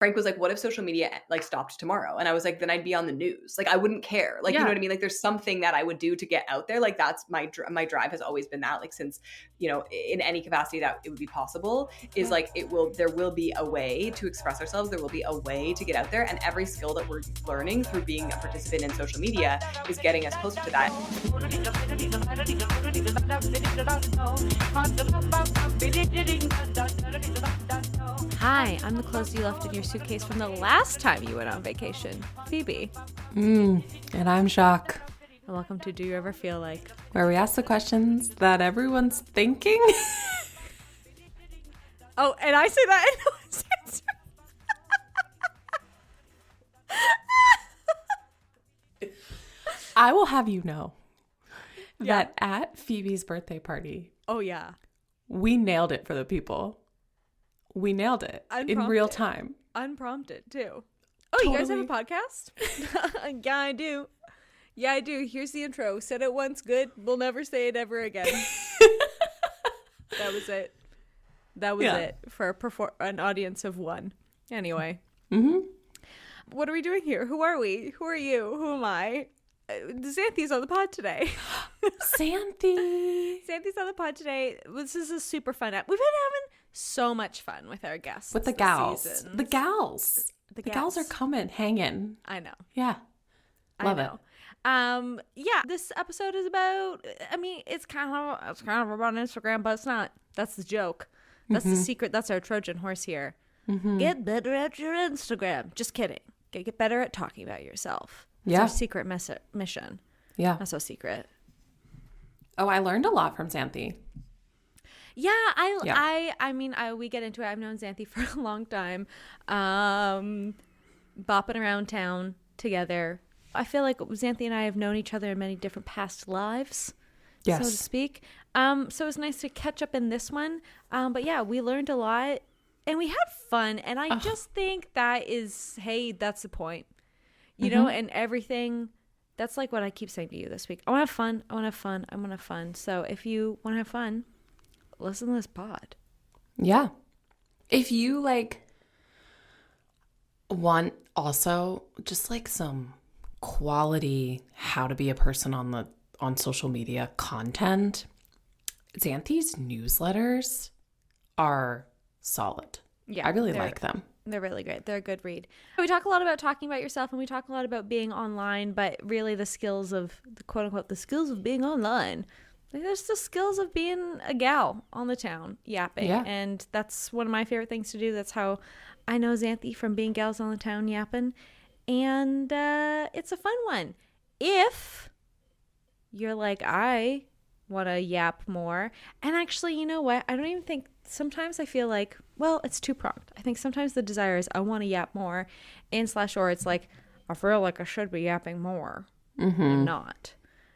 Frank was like, what if social media like stopped tomorrow? And I was like, then I'd be on the news. Like, I wouldn't care. Like, you know what I mean? Like, there's something that I would do to get out there. Like, that's my drive has always been that, like, since, you know, in any capacity that it would be possible, is like, there will be a way to express ourselves. There will be a way to get out there. And every skill that we're learning through being a participant in social media is getting us closer to that. Hi, I'm the clothes you left in your suitcase from the last time you went on vacation, Phoebe. And I'm Jacques. And welcome to Do You Ever Feel Like? Where we ask the questions that everyone's thinking. Oh, and I say that in no one's answer. I will have you know that at Phoebe's birthday party, oh yeah, we nailed it for the people. We nailed it in real time. Unprompted, too. Oh, totally. You guys have a podcast? Yeah, I do. Yeah, I do. Here's the intro. Said it once, good. We'll never say it ever again. That was it. That was it for an audience of one. Anyway. What are we doing here? Who are we? Who are you? Who am I? Xanthe's on the pod today. Xanthe's on the pod today. This is a super fun app. We've been having so much fun with our guests. With the gals. The gals are coming, hanging. I know. Yeah. Love it. Yeah, this episode is about, I mean, it's kind of about Instagram, but it's not. That's the joke. That's the secret. That's our Trojan horse here. Get better at your Instagram. Just kidding. Get better at talking about yourself. That's our secret mission. Yeah. Not so secret. Oh, I learned a lot from Xanthe. Yeah, I mean, we get into it. I've known Xanthe for a long time. Bopping around town together. I feel like Xanthe and I have known each other in many different past lives, so to speak. So it's nice to catch up in this one. But yeah, we learned a lot and we had fun. And I just think that's the point. You know, and everything, that's like what I keep saying to you this week. I want to have fun. I want to have fun. I want to have fun. So if you want to have fun, listen to this pod. Yeah. If you want also just some quality how to be a person on social media content, Xanthe's newsletters are solid. Yeah. I really like them. They're really great. They're a good read. We talk a lot about talking about yourself and we talk a lot about being online, but really the skills of the quote unquote, the skills of being online. There's the skills of being a gal on the town yapping. Yeah. And that's one of my favorite things to do. That's how I know Xanthe, from being gals on the town yapping. And it's a fun one. If you're like, I want to yap more. And actually, you know what? I don't even think, sometimes I feel like, well, it's two-pronged. I think sometimes the desire is I want to yap more, or it's like, I feel like I should be yapping more. I'm not.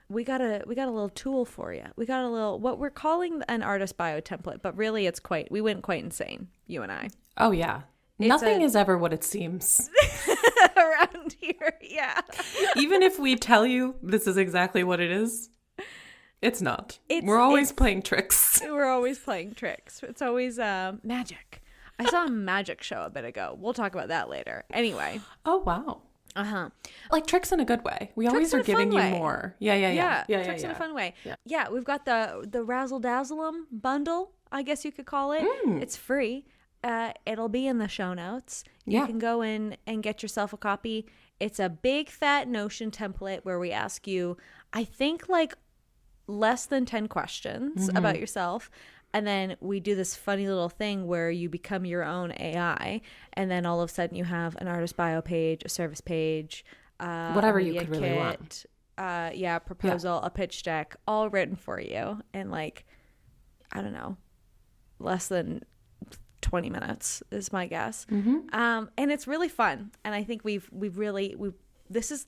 We got a little tool for you. We got a little, what we're calling an artist bio template, but really we went quite insane, you and I. Oh, yeah. Nothing is ever what it seems. Around here, yeah. Even if we tell you this is exactly what it is, it's not. We're always playing tricks. We're always playing tricks. It's always magic. I saw a magic show a bit ago. We'll talk about that later. Anyway. Oh, wow. Like tricks in a good way. We always are giving you more. Yeah. Tricks in a fun way. Yeah, we've got the Razzle Dazzle'em bundle, I guess you could call it. It's free. It'll be in the show notes. You can go in and get yourself a copy. It's a big fat Notion template where we ask you, I think, less than 10 questions about yourself. And then we do this funny little thing where you become your own AI. And then all of a sudden you have an artist bio page, a service page, whatever you could really want. Proposal, a pitch deck, all written for you in I don't know, less than 20 minutes is my guess. And it's really fun. And I think we've this was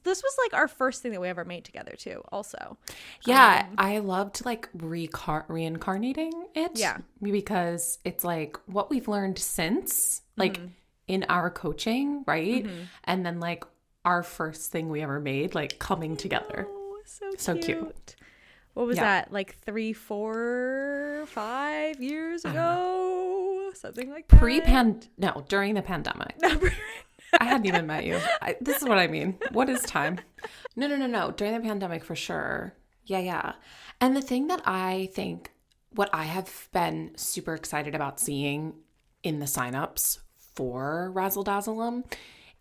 our first thing that we ever made together too, also. Yeah, I loved reincarnating it. Yeah. Because it's what we've learned since, in our coaching, right? And then our first thing we ever made, coming together. So cute. What was that? 3, 4, 5 years ago? something like that. During the pandemic. I hadn't even met you. This is what I mean. What is time? No. During the pandemic, for sure. Yeah. And the thing that I think, what I have been super excited about seeing in the signups for Razzle Dazzle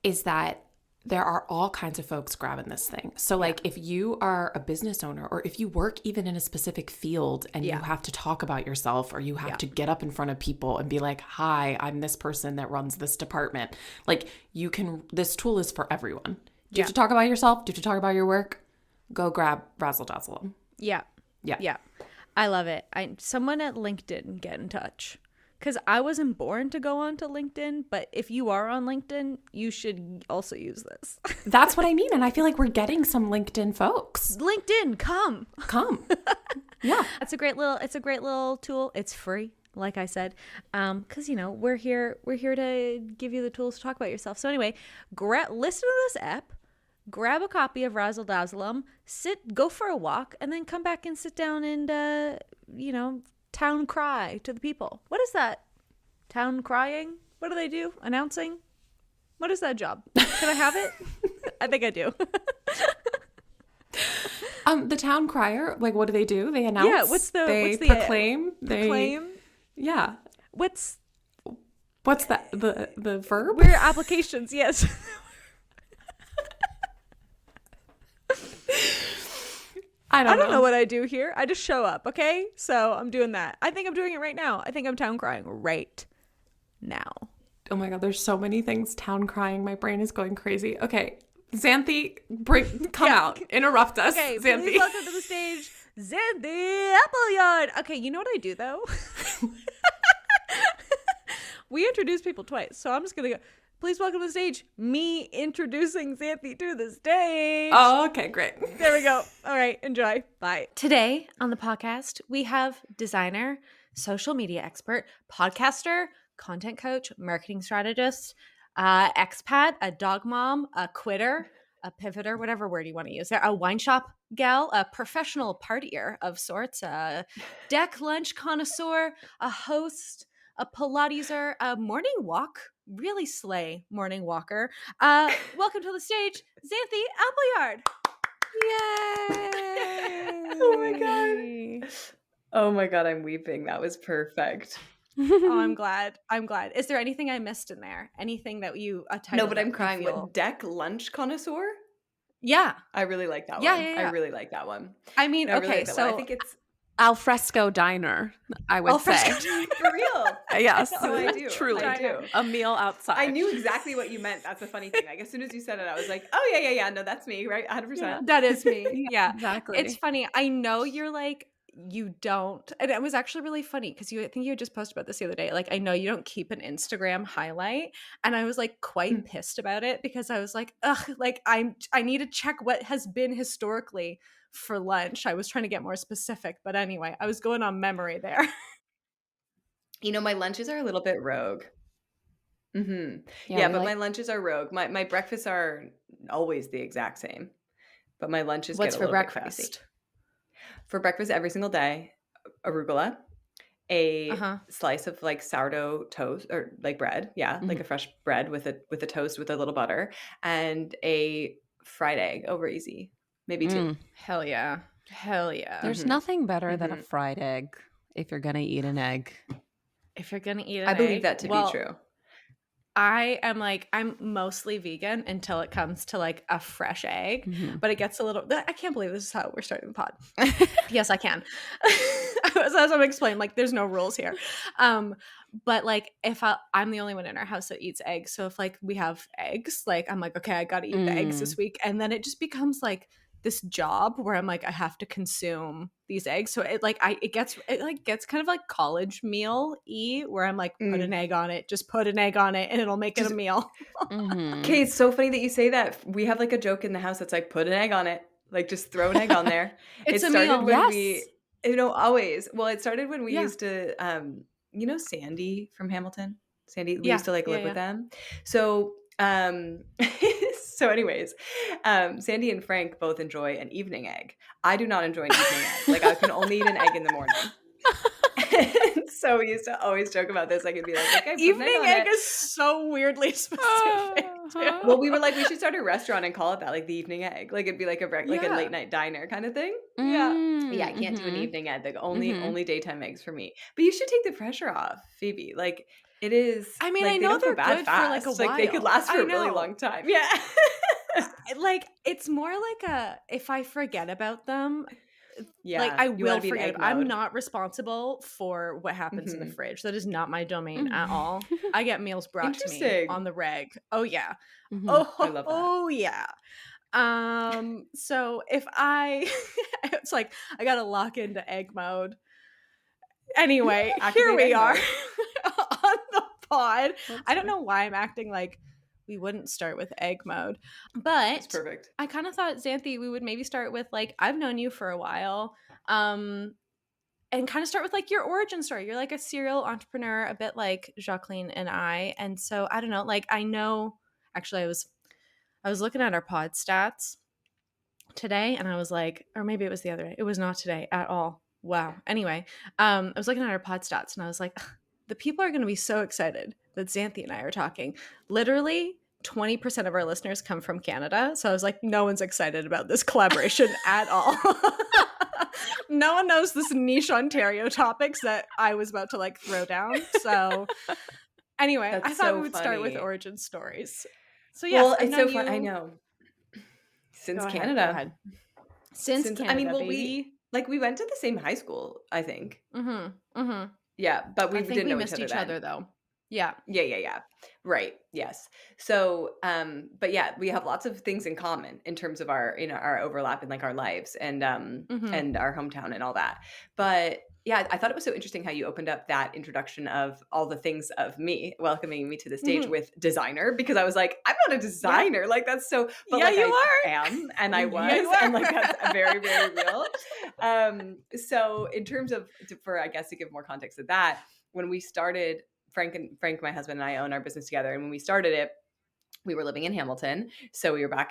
is that there are all kinds of folks grabbing this thing. So like if you are a business owner or if you work even in a specific field and you have to talk about yourself or you have to get up in front of people and be like, hi, I'm this person that runs this department. Like this tool is for everyone. Do you have to talk about yourself? Do you have to talk about your work? Go grab Razzle Dazzle. Yeah. I love it. Someone at LinkedIn get in touch. Because I wasn't born to go on to LinkedIn, but if you are on LinkedIn, you should also use this. That's what I mean. And I feel like we're getting some LinkedIn folks. LinkedIn, come. Yeah. It's a great little tool. It's free, like I said. Because, we're here to give you the tools to talk about yourself. So anyway, listen to this app, grab a copy of Razzle Dazzle, go for a walk, and then come back and sit down and, town cry to the people. What is that? Town crying? What do they do? Announcing? What is that job? Can I have it? I think I do. The town crier, like what do? They announce? Yeah, they proclaim? Proclaim? Yeah. What's that? The verb? We're applications, yes. I don't know what I do here. I just show up, okay? So I'm doing that. I think I'm doing it right now. I think I'm town crying right now. Oh my God, there's so many things town crying. My brain is going crazy. Okay, Xanthe, come out. Interrupt us, okay, Xanthe. Please welcome to the stage, Xanthe Appleyard. Okay, you know what I do, though? We introduce people twice, so I'm just going to go. Please welcome to the stage, me introducing Xanthe to the stage. Oh, okay, great. There we go. All right, enjoy. Bye. Today on the podcast, we have designer, social media expert, podcaster, content coach, marketing strategist, expat, a dog mom, a quitter, a pivoter, whatever word you want to use there, a wine shop gal, a professional partier of sorts, a deck lunch connoisseur, a host, a Pilateser, a morning walk, really slay morning walker. Welcome to the stage, Xanthe Appleyard. Yay! Oh my god, I'm weeping. That was perfect. Oh, I'm glad. Is there anything I missed in there? Anything that you No, but I'm crying. What, deck lunch connoisseur? Yeah, I really like that one. Yeah. I really like that one. I mean, I really okay, like that so one. I think it's Alfresco diner, I would say. For real. Yes. No, I do. Truly. I do. A meal outside. I knew exactly what you meant. That's the funny thing. Like as soon as you said it, I was like, oh yeah. No, that's me, right? 100%. Yeah, that is me. Yeah, exactly. It's funny. I know you're like, you don't, and it was actually really funny because I think you had just posted about this the other day. Like, I know you don't keep an Instagram highlight, and I was like quite pissed about it because I was like, ugh, like I need to check what has been historically for lunch. I was trying to get more specific, but anyway, I was going on memory there. My lunches are a little bit rogue. Mm-hmm. Yeah, but my lunches are rogue. My breakfasts are always the exact same, but my lunches What's get a for little breakfast? bit crazy. For breakfast every single day, arugula, a slice of like sourdough toast or like bread, like a fresh bread with a toast with a little butter, and a fried egg over easy, maybe two. Hell yeah. There's nothing better than a fried egg if you're gonna eat an egg. If you're gonna eat an I egg, believe that to be true. I'm mostly vegan until it comes to like a fresh egg, but it gets a little, I can't believe this is how we're starting the pod. Yes, I can. As I'm explaining, like there's no rules here. But like if I'm the only one in our house that eats eggs. So if like we have eggs, like I'm like, okay, I got to eat the eggs this week. And then it just becomes like this job where I'm like, I have to consume these eggs. So it gets kind of like college meal-y where I'm like, put an egg on it, just put an egg on it and it'll make it a meal. Okay, it's so funny that you say that. We have like a joke in the house that's like, put an egg on it. Like just throw an egg on there. It's it a started meal. when Yes. we, always. Well, it started when we used to, Sandy from Hamilton? Sandy, we used to like live with them. So, anyways, Sandy and Frank both enjoy an evening egg. I do not enjoy an evening egg. Like I can only eat an egg in the morning. So we used to always joke about this. Like, it'd be like, okay, evening egg is so weirdly specific. Well, we were like, we should start a restaurant and call it that, like the evening egg. Like, it'd be like a late night diner kind of thing. Yeah, I can't do an evening egg. Like, only daytime eggs for me. But you should take the pressure off, Phoebe. Like, it is. I mean, like, I know they're bad good fast. for like a while. Like, they could last for a really long time. Yeah. Like, it's more like if I forget about them, yeah, like I will be forget. I'm not responsible for what happens in the fridge. That is not my domain at all. I get meals brought to me on the reg. Oh yeah. Oh, I love that. Oh yeah. So if it's like I gotta lock into egg mode. Anyway, here we are on the pod. I don't know why I'm acting like we wouldn't start with egg mode, but it's perfect. I kind of thought, Xanthe, we would maybe start with like, I've known you for a while, and kind of start with like your origin story. You're like a serial entrepreneur, a bit like Jacqueline and I. And so I don't know, like I know, actually I was looking at our pod stats today and I was like, or maybe it was the other day. It was not today at all. Wow. Anyway, I was looking at our pod stats and I was like, the people are going to be so excited that Xanthe and I are talking. Literally 20% of our listeners come from Canada. So I was like, no one's excited about this collaboration at all. No one knows this niche Ontario topics that I was about to like throw down. So anyway, I thought we would start with origin stories. So yes, well, it's so fun. I know. Since Canada. Go ahead. Since Canada, I mean, well, baby. we went to the same high school, I think. Mm-hmm. Yeah, but we didn't know missed each other though. Yeah. Right. Yes. So, but yeah, we have lots of things in common in terms of our, our overlap in like our lives and and our hometown and all that. But yeah, I thought it was so interesting how you opened up that introduction of all the things of me, welcoming me to the stage with designer, because I was like, I'm not a designer. Yeah. Like that's so, but yeah, like you I am, and I was, and like that's very, very real. So in terms of, I guess to give more context to that, when we started, Frank, my husband, and I own our business together. And when we started it, we were living in Hamilton. So we were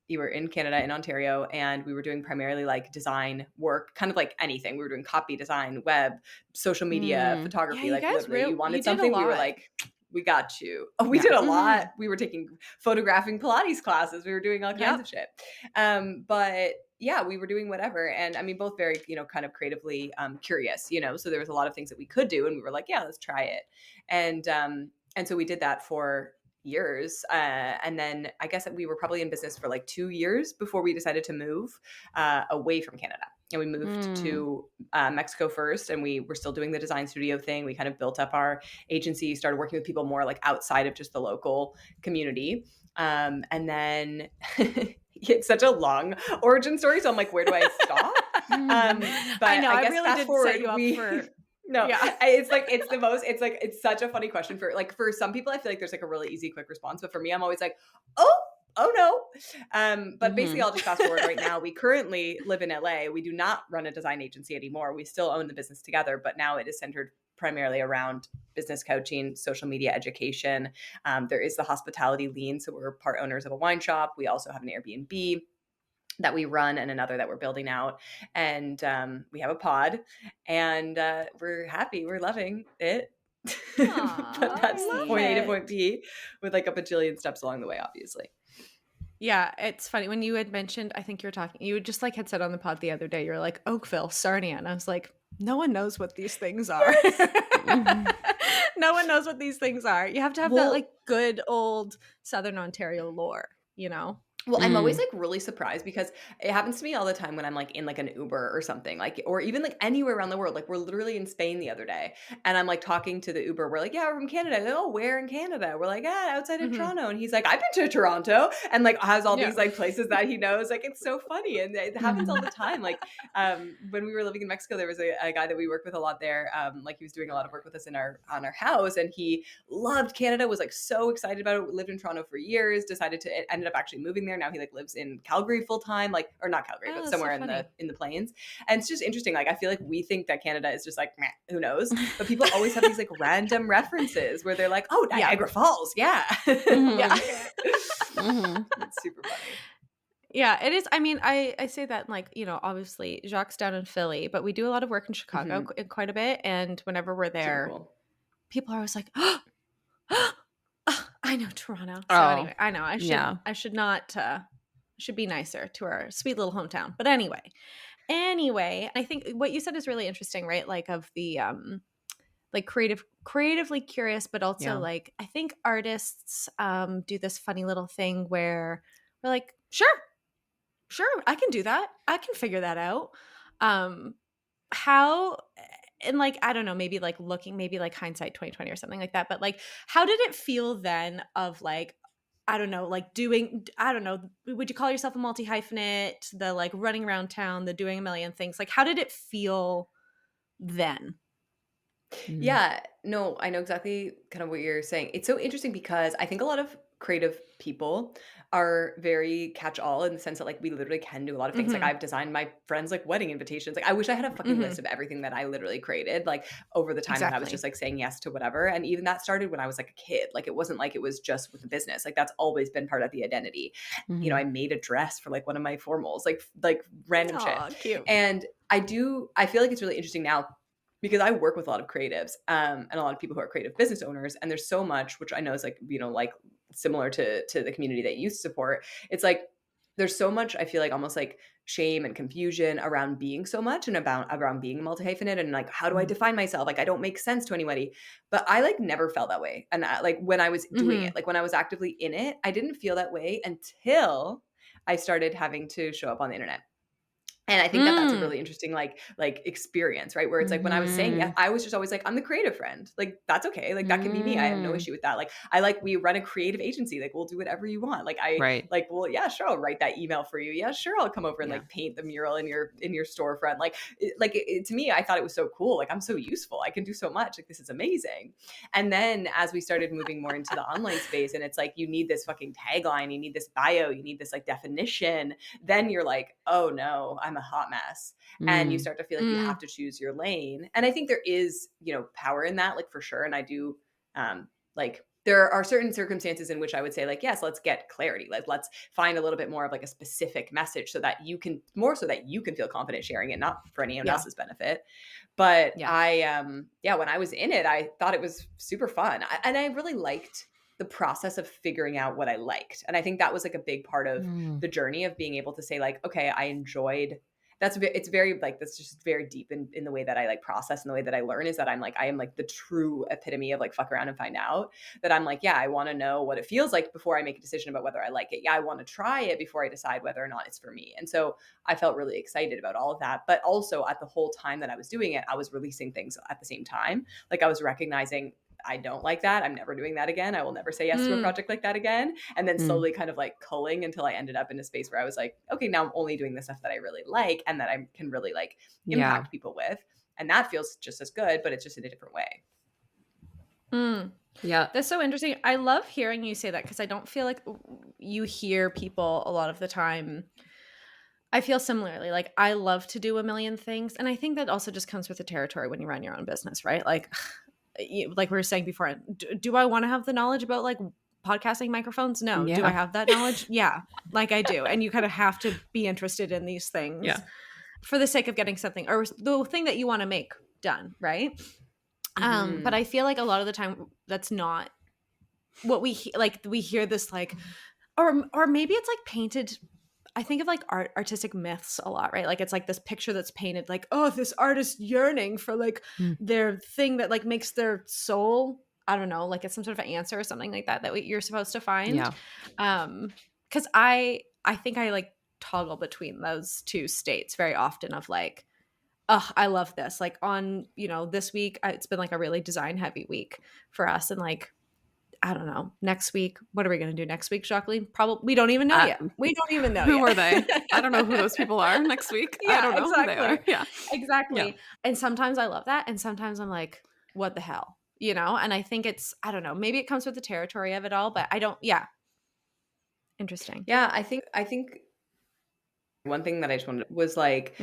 you were in Canada, in Ontario, and we were doing primarily like design work, kind of like anything. We were doing copy design, web, social media, photography. Yeah, like literally, you wanted something, we were like, we got you. Oh, we did a lot. We were taking photographing Pilates classes. We were doing all kinds of shit. But yeah, we were doing whatever. And I mean, both very, kind of creatively curious, so there was a lot of things that we could do. And we were like, yeah, let's try it. And so we did that for years. And then I guess that we were probably in business for like 2 years before we decided to move away from Canada. And we moved to Mexico first, and we were still doing the design studio thing. We kind of built up our agency, started working with people more like outside of just the local community. And then it's such a long origin story. So I'm like, where do I stop? But I know, I guess I really did set you up for... No, yeah. It's such a funny question for some people. I feel like there's like a really easy, quick response. But for me, I'm always like, oh no. But basically I'll just fast forward right now. We currently live in LA. We do not run a design agency anymore. We still own the business together, but now it is centered primarily around business coaching, social media education. There is the hospitality lean. So we're part owners of a wine shop. We also have an Airbnb that we run and another that we're building out. And we have a pod, and we're happy. We're loving it. But that's point A to point B with like a bajillion steps along the way, obviously. Yeah, it's funny. When you had mentioned, I think you just like had said on the pod the other day, you're like, Oakville, Sarnia. And I was like, no one knows what these things are. No one knows what these things are. You have to have that like good old Southern Ontario lore, Well, I'm always like really surprised because it happens to me all the time when I'm like in like an Uber or something, like, or even like anywhere around the world. Like we're literally in Spain the other day, and I'm like talking to the Uber. We're like, yeah, we're from Canada. Like, oh, where in Canada? We're like, outside of Toronto. And he's like, I've been to Toronto, and like has all these like places that he knows. Like it's so funny, and it happens all the time. Like when we were living in Mexico, there was a guy that we worked with a lot there. Like he was doing a lot of work with us on our house, and he loved Canada. Was like so excited about it. Lived in Toronto for years. Ended up actually moving there. Now he like lives in Calgary full time, like, or not Calgary, but somewhere in the plains. And it's just interesting. Like I feel like we think that Canada is just like, meh, who knows? But people always have these like random references where they're like, oh, Niagara Falls, yeah. Yeah. It's super funny. Yeah, it is. I mean, I say that like, you know, obviously Jacques down in Philly, but we do a lot of work in Chicago quite a bit. And whenever we're there, Super cool. people are always like, oh, I know Toronto. So Oh, anyway, I know I should not, should be nicer to our sweet little hometown. But anyway, I think what you said is really interesting, right? Like of the, like creatively curious, but also like, I think artists, do this funny little thing where we're like, sure, I can do that. I can figure that out. How, and like, I don't know, maybe like maybe like hindsight 2020 or something like that. But like, how did it feel then of like, I don't know, like I don't know, would you call yourself a multi-hyphenate, the like running around town, the doing a million things? Like, how did it feel then? Yeah, no, I know exactly kind of what you're saying. It's so interesting because I think a lot of creative people are very catch-all in the sense that like we literally can do a lot of things. Like I've designed my friends like wedding invitations. Like I wish I had a fucking list of everything that I literally created like over the time that I was just like saying yes to whatever. And even that started when I was like a kid. Like it wasn't like it was just with the business. Like that's always been part of the identity. You know, I made a dress for like one of my formals, like random shit. Cute. And I feel like it's really interesting now because I work with a lot of creatives and a lot of people who are creative business owners. And there's so much, which I know is like, you know, like similar to the community that you support. It's like, there's so much, I feel like almost like shame and confusion around being so much and around being multi-hyphenate and like, how do I define myself? Like, I don't make sense to anybody, but I like never felt that way. And like when I was doing it, like when I was actively in it, I didn't feel that way until I started having to show up on the internet. And I think that that's a really interesting like experience, right? Where it's like when I was saying yes, I was just always like, I'm the creative friend. Like that's okay. Like that can be me. I have no issue with that. Like we run a creative agency. Like we'll do whatever you want. Like like, well, yeah, sure, I'll write that email for you. Yeah, sure, I'll come over and like paint the mural in your storefront. Like to me, I thought it was so cool. Like I'm so useful. I can do so much. Like this is amazing. And then as we started moving more into the online space, and it's like you need this fucking tagline, you need this bio, you need this like definition. Then you're like, oh no, I'm a hot mess. And you start to feel like you have to choose your lane. And I think there is, you know, power in that, like for sure. And I do like there are certain circumstances in which I would say like, yes, let's get clarity. Like let's find a little bit more of like a specific message so that you can feel confident sharing it, not for anyone else's benefit. But when I was in it, I thought it was super fun. And I really liked the process of figuring out what I liked. And I think that was like a big part of the journey of being able to say like, okay, I enjoyed it's very like, that's just very deep in the way that I like process and the way that I learn is that I am like the true epitome of like fuck around and find out. That I'm like, yeah, I want to know what it feels like before I make a decision about whether I like it. Yeah, I want to try it before I decide whether or not it's for me. And so I felt really excited about all of that. But also at the whole time that I was doing it, I was releasing things at the same time. Like I was recognizing I don't like that. I'm never doing that again. I will never say yes to a project like that again. And then slowly kind of like culling until I ended up in a space where I was like, okay, now I'm only doing the stuff that I really like and that I can really like impact people with. And that feels just as good, but it's just in a different way. Yeah. That's so interesting. I love hearing you say that because I don't feel like you hear people a lot of the time. I feel similarly. Like I love to do a million things. And I think that also just comes with the territory when you run your own business, right? Like we were saying before, do I want to have the knowledge about like podcasting microphones? No. Do I have that knowledge? Yeah, like I do. And you kind of have to be interested in these things for the sake of getting something or the thing that you want to make done, right? But I feel like a lot of the time that's not what we hear this like, or maybe it's like painted. I think of like artistic myths a lot, right? Like it's like this picture that's painted like, oh, this artist yearning for like their thing that like makes their soul, I don't know, like it's some sort of an answer or something like that you're supposed to find. Yeah. Because I think I like toggle between those two states very often of like, oh, I love this. Like on, you know, this week, it's been like a really design heavy week for us. And like, I don't know. Next week, what are we going to do next week, Jacqueline? Probably we don't even know yet. We don't even know who are they? I don't know who those people are next week. Yeah, I don't know exactly. who they are. Yeah, exactly. Yeah. And sometimes I love that, and sometimes I'm like, what the hell, you know? And I think it's, I don't know. Maybe it comes with the territory of it all, but I don't. Yeah. Interesting. Yeah, I think one thing that I just wanted was like.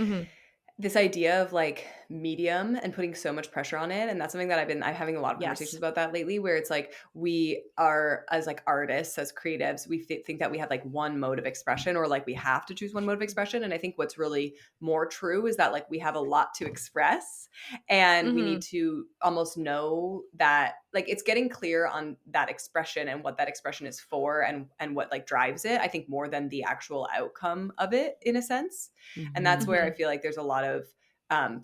this idea of like medium and putting so much pressure on it. And that's something that I'm having a lot of conversations about that lately, where it's like, we are, as like artists, as creatives, we think that we have like one mode of expression, or like we have to choose one mode of expression. And I think what's really more true is that like we have a lot to express, and we need to almost know that like it's getting clear on that expression and what that expression is for, and what like drives it, I think, more than the actual outcome of it, in a sense. And that's where I feel like there's a lot of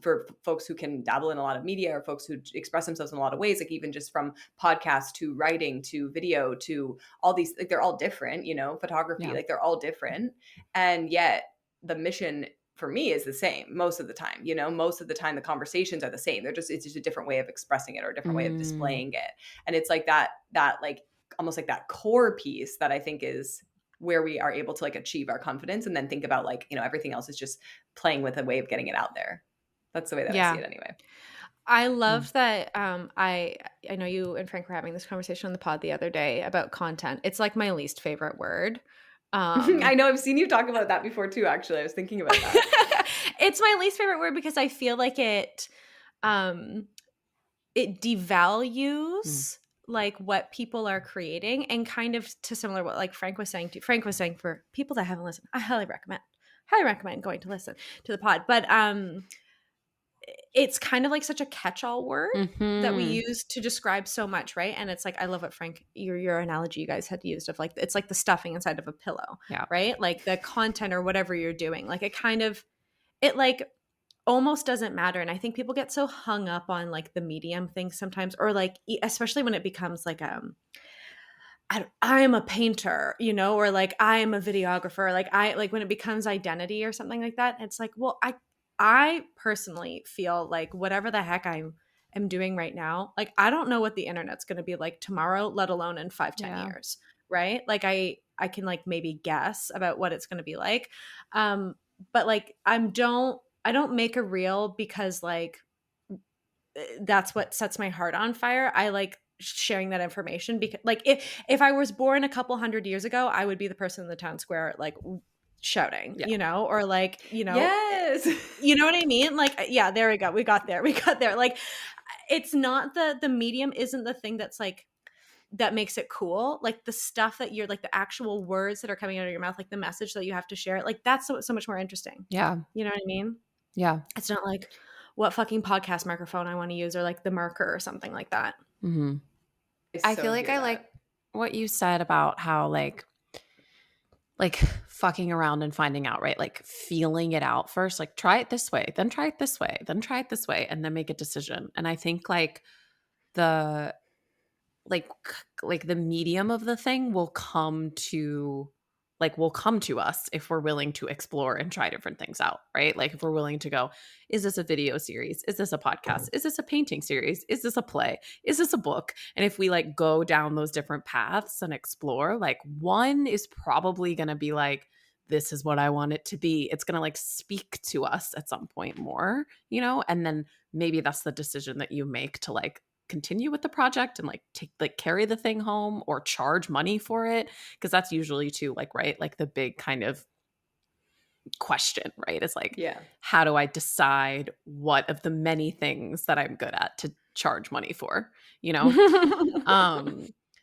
for folks who can dabble in a lot of media, or folks who express themselves in a lot of ways, like even just from podcasts to writing to video to all these, like they're all different, you know, photography, like they're all different. And yet the mission for me is the same most of the time. You know, most of the time the conversations are the same. It's just a different way of expressing it, or a different way of displaying it. And it's like that like almost like that core piece that I think is where we are able to like achieve our confidence, and then think about like, you know, everything else is just playing with a way of getting it out there. That's the way that I see it anyway. I love that. I know you and Frank were having this conversation on the pod the other day about content. It's like my least favorite word. I know, I've seen you talk about that before too, actually. I was thinking about that. It's my least favorite word because I feel like it devalues like what people are creating, and kind of to similar what like Frank was saying for people that haven't listened, I highly recommend going to listen to the pod. But it's kind of like such a catch-all word that we use to describe so much, right? And it's like, I love what Frank, your analogy you guys had used of like, it's like the stuffing inside of a pillow, right? Like the content or whatever you're doing, like it like almost doesn't matter. And I think people get so hung up on like the medium thing sometimes, or like, especially when it becomes like, I'm a painter, you know, or like I'm a videographer, like when it becomes identity or something like that, it's like, well, I personally feel like whatever the heck I am doing right now, like I don't know what the internet's going to be like tomorrow, let alone in 5-10 years, right? Like I can like maybe guess about what it's going to be like, but like I don't make a reel because like that's what sets my heart on fire. I like sharing that information because like if I was born a couple hundred years ago, I would be the person in the town square like shouting, you know, or like, you know, yes, you know what I mean? Like, yeah, there we go. We got there. Like, it's not the medium isn't the thing that's like, that makes it cool. Like the stuff that you're like the actual words that are coming out of your mouth, like the message that you have to share, like that's so much more interesting. Yeah. You know what I mean? Yeah. It's not like what fucking podcast microphone I want to use, or like the marker or something like that. I feel like I like what you said about how like fucking around and finding out, right? Like feeling it out first, like try it this way, then try it this way, then try it this way, and then make a decision. And I think like the medium of the thing will come to us if we're willing to explore and try different things out, right? Like if we're willing to go, is this a video series? Is this a podcast? Is this a painting series? Is this a play? Is this a book? And if we like go down those different paths and explore, like one is probably going to be like, this is what I want it to be. It's going to like speak to us at some point more, you know? And then maybe that's the decision that you make to like continue with the project and like carry the thing home or charge money for it, because that's usually too like, right, like the big kind of question, right? It's like, how do I decide what of the many things that I'm good at to charge money for, you know?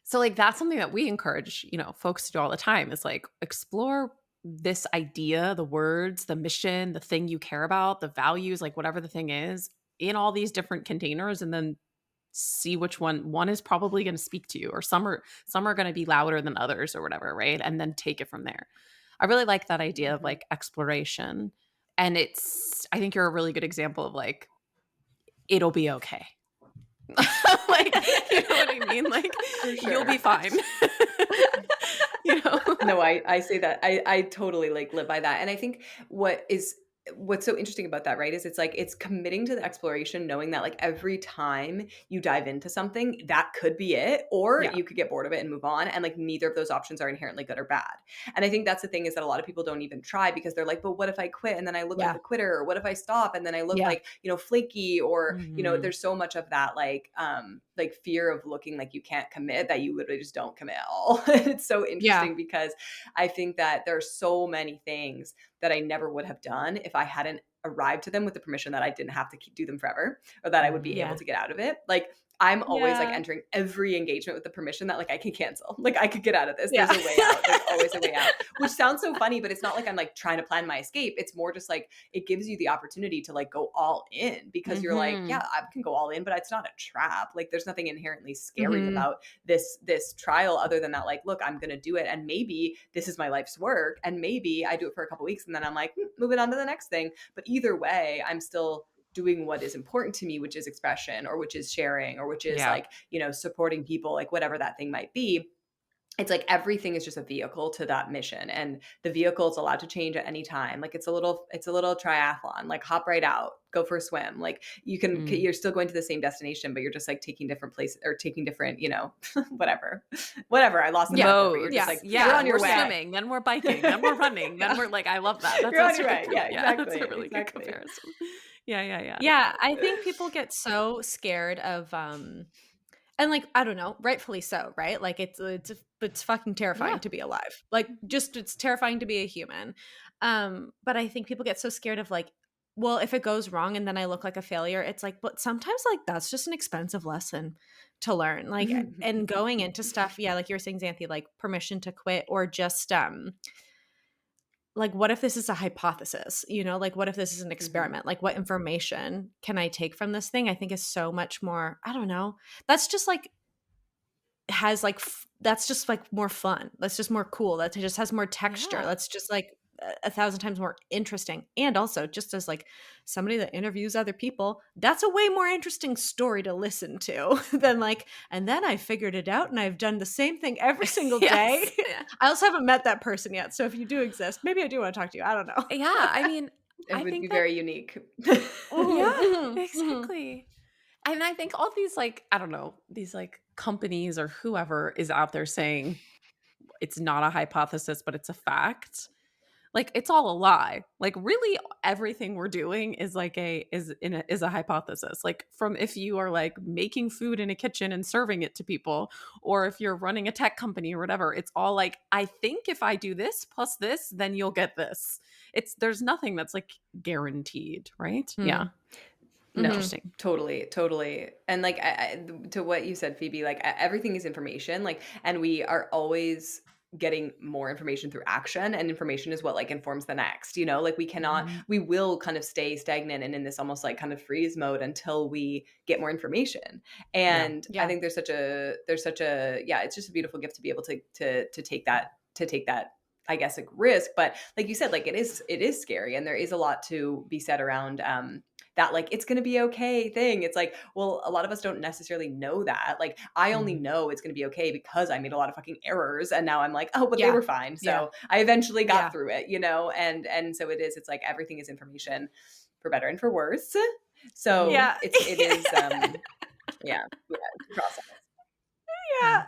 So like that's something that we encourage, you know, folks to do all the time, is like explore this idea, the words, the mission, the thing you care about, the values, like whatever the thing is, in all these different containers, and then see which one is probably going to speak to you, or some are going to be louder than others or whatever, right? And then take it from there. I really like that idea of like exploration, and I think you're a really good example of like, it'll be okay. Like, you know what I mean? Like, you'll be fine. You know? No, I say that. I totally like live by that. And I think what's so interesting about that, right, is it's like it's committing to the exploration, knowing that like every time you dive into something, that could be it, or you could get bored of it and move on, and like neither of those options are inherently good or bad. And I think that's the thing, is that a lot of people don't even try, because they're like, but what if I quit and then I look like a quitter, or what if I stop and then I look like, you know, flaky, or you know, there's so much of that like fear of looking like you can't commit, that you literally just don't commit at all. It's so interesting because I think that there's so many things that I never would have done if I hadn't arrived to them with the permission that I didn't have to do them forever, or that I would be able to get out of it. Like I'm always like entering every engagement with the permission that like I can cancel. Like I could get out of this. There's a way out. There's always a way out. Which sounds so funny, but it's not like I'm like trying to plan my escape. It's more just like it gives you the opportunity to like go all in, because you're like, yeah, I can go all in, but it's not a trap. Like there's nothing inherently scary about this trial other than that, like, look, I'm gonna do it, and maybe this is my life's work, and maybe I do it for a couple weeks and then I'm like moving on to the next thing. But either way, I'm still doing what is important to me, which is expression, or which is sharing, or which is like, you know, supporting people, like whatever that thing might be. It's like everything is just a vehicle to that mission, and the vehicle is allowed to change at any time. Like it's a little triathlon, like hop right out, go for a swim. Like you can, you're still going to the same destination, but you're just like taking different places, or taking different, you know, whatever. I lost the mode. You're just like, you're on your way. Swimming, then we're biking, then we're running, then we're like, I love that. That's you're on your way. Yeah, exactly. That's a really good comparison. Yeah. Yeah, I think people get so scared of and like, I don't know, rightfully so, right? Like it's fucking terrifying to be alive. Like just it's terrifying to be a human. But I think people get so scared of like, well, if it goes wrong and then I look like a failure, it's like, but sometimes like that's just an expensive lesson to learn. Like and going into stuff, like you were saying, Xanthe, like permission to quit, or just like, what if this is a hypothesis, you know, like what if this is an experiment? Like what information can I take from this thing? I think is so much more, I don't know. That's just like, that's just like more fun. That's just more cool. That just has more texture. That's just like 1,000 times more interesting. And also just as like somebody that interviews other people, that's a way more interesting story to listen to than like, and then I figured it out and I've done the same thing every single day. I also haven't met that person yet. So if you do exist, maybe I do want to talk to you. I don't know. Yeah. I mean, it would be very unique. Exactly. And I think all these like, I don't know, these like companies or whoever is out there saying it's not a hypothesis, but it's a fact. Like it's all a lie. Like really everything we're doing is like is a hypothesis. Like from if you are like making food in a kitchen and serving it to people, or if you're running a tech company or whatever, it's all like, I think if I do this plus this, then you'll get this. There's nothing that's like guaranteed, right? Yeah. No, interesting. Totally. And like to what you said, Phoebe, like everything is information, like, and we are always getting more information through action, and information is what like informs the next, you know, like we will kind of stay stagnant and in this almost like kind of freeze mode until we get more information. And I think there's such a it's just a beautiful gift to be able to take that I guess like risk. But like you said, like it is scary, and there is a lot to be said around that like it's going to be okay thing. It's like, well, a lot of us don't necessarily know that. Like I only know it's going to be okay because I made a lot of fucking errors, and now I'm like, oh, but they were fine. So I eventually got through it, you know? And so it's like everything is information, for better and for worse. So it is it's a process.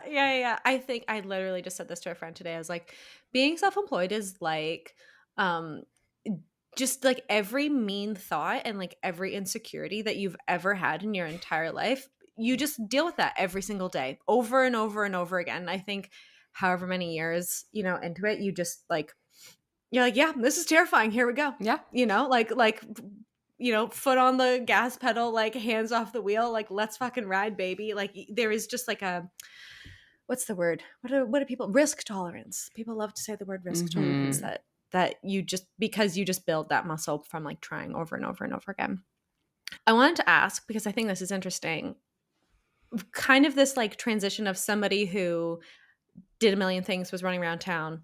Yeah. I think I literally just said this to a friend today. I was like, being self-employed is like just like every mean thought and like every insecurity that you've ever had in your entire life, you just deal with that every single day over and over and over again. And I think however many years, you know, into it, you just like, you're like, yeah, this is terrifying. Here we go. Yeah. You know, like, you know, foot on the gas pedal, like hands off the wheel, like let's fucking ride, baby. Like there is just like what's the word? What are people? Risk tolerance. People love to say the word risk tolerance, that you just, because you just build that muscle from like trying over and over and over again. I wanted to ask, because I think this is interesting, kind of this like transition of somebody who did a million things, was running around town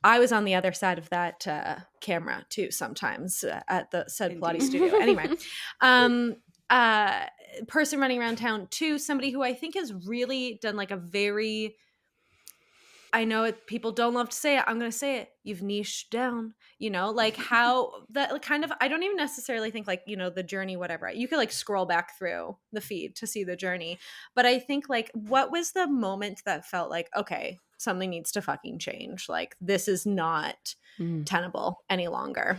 I was on the other side of that camera too sometimes at the said Pilates studio. Anyway, person running around town to somebody who I think has really done like a very, I know it, people don't love to say it, I'm going to say it, you've niched down, you know, like how that kind of, I don't even necessarily think like, you know, the journey, whatever, you could like scroll back through the feed to see the journey. But I think like, what was the moment that felt like, okay, something needs to fucking change. Like this is not tenable any longer.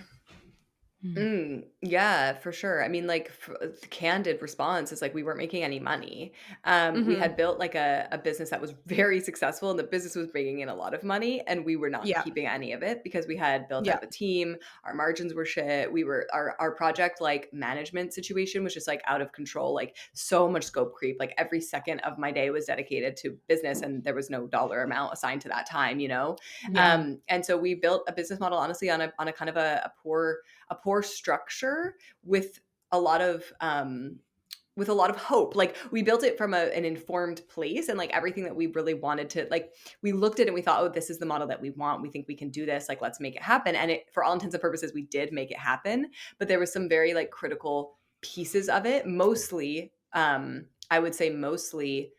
Yeah, for sure. I mean, like, the candid response is like we weren't making any money. We had built like a business that was very successful, and the business was bringing in a lot of money, and we were not Yeah. keeping any of it because we had built Yeah. up a team. Our margins were shit. We were our project like management situation was just like out of control. Like so much scope creep. Like every second of my day was dedicated to business, and there was no dollar amount assigned to that time. Yeah. And so we built a business model honestly on a kind of a poor structure with a lot of hope. Like we built it from an informed place, and like everything that we really wanted to, like, we looked at it and we thought, oh, this is the model that we want. We think we can do this. Like, let's make it happen. And it, for all intents and purposes, we did make it happen. But there was some very like critical pieces of it. Mostly, I would say mostly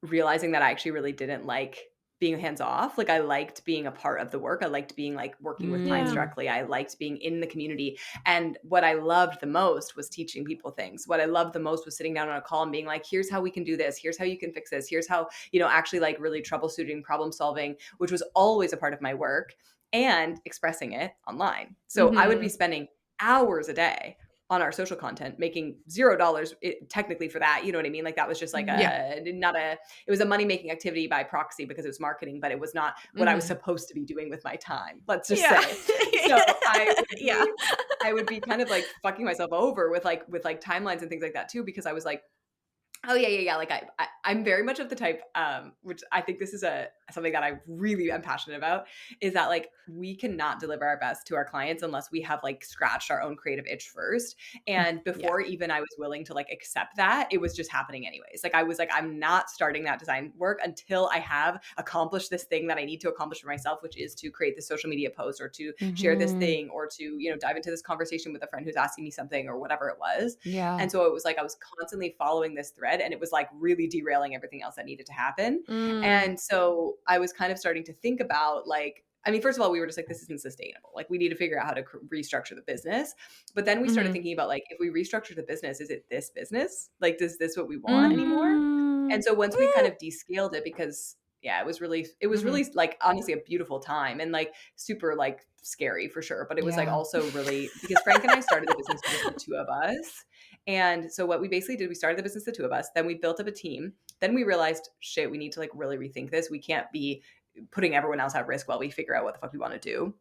realizing that I actually really didn't like being hands off. Like I liked being a part of the work. I liked being like working with clients directly. I liked being in the community. And what I loved the most was teaching people things. What I loved the most was sitting down on a call and being like, here's how we can do this. Here's how you can fix this. Here's how, actually like really troubleshooting, problem solving, which was always a part of my work, and expressing it online. So I would be spending hours a day on our social content, making $0 technically for that. You know what I mean? Like that was just like it was a money-making activity by proxy because it was marketing, but it was not what I was supposed to be doing with my time. Let's just say. So I would be kind of like fucking myself over with timelines and things like that too, because I was like, oh yeah. Like I'm very much of the type, which I think this is something that I really am passionate about, is that like we cannot deliver our best to our clients unless we have like scratched our own creative itch first. And before even I was willing to like accept that, it was just happening anyways. Like I was like, I'm not starting that design work until I have accomplished this thing that I need to accomplish for myself, which is to create this social media post or to share this thing or to, dive into this conversation with a friend who's asking me something or whatever it was. Yeah. And so it was like I was constantly following this thread, and it was like really derailing everything else that needed to happen. And so I was kind of starting to think about like, I mean, first of all, we were just like, this isn't sustainable. Like we need to figure out how to restructure the business. But then we started thinking about like, if we restructure the business, is it this business? Like, is this what we want anymore? And so once we kind of descaled it, because it was really like honestly a beautiful time and like super like scary for sure. But it was like also really, because Frank and I started the business just the two of us. And so what we basically did, we started the business, the two of us, then we built up a team. Then we realized, shit, we need to like really rethink this. We can't be putting everyone else at risk while we figure out what the fuck we want to do.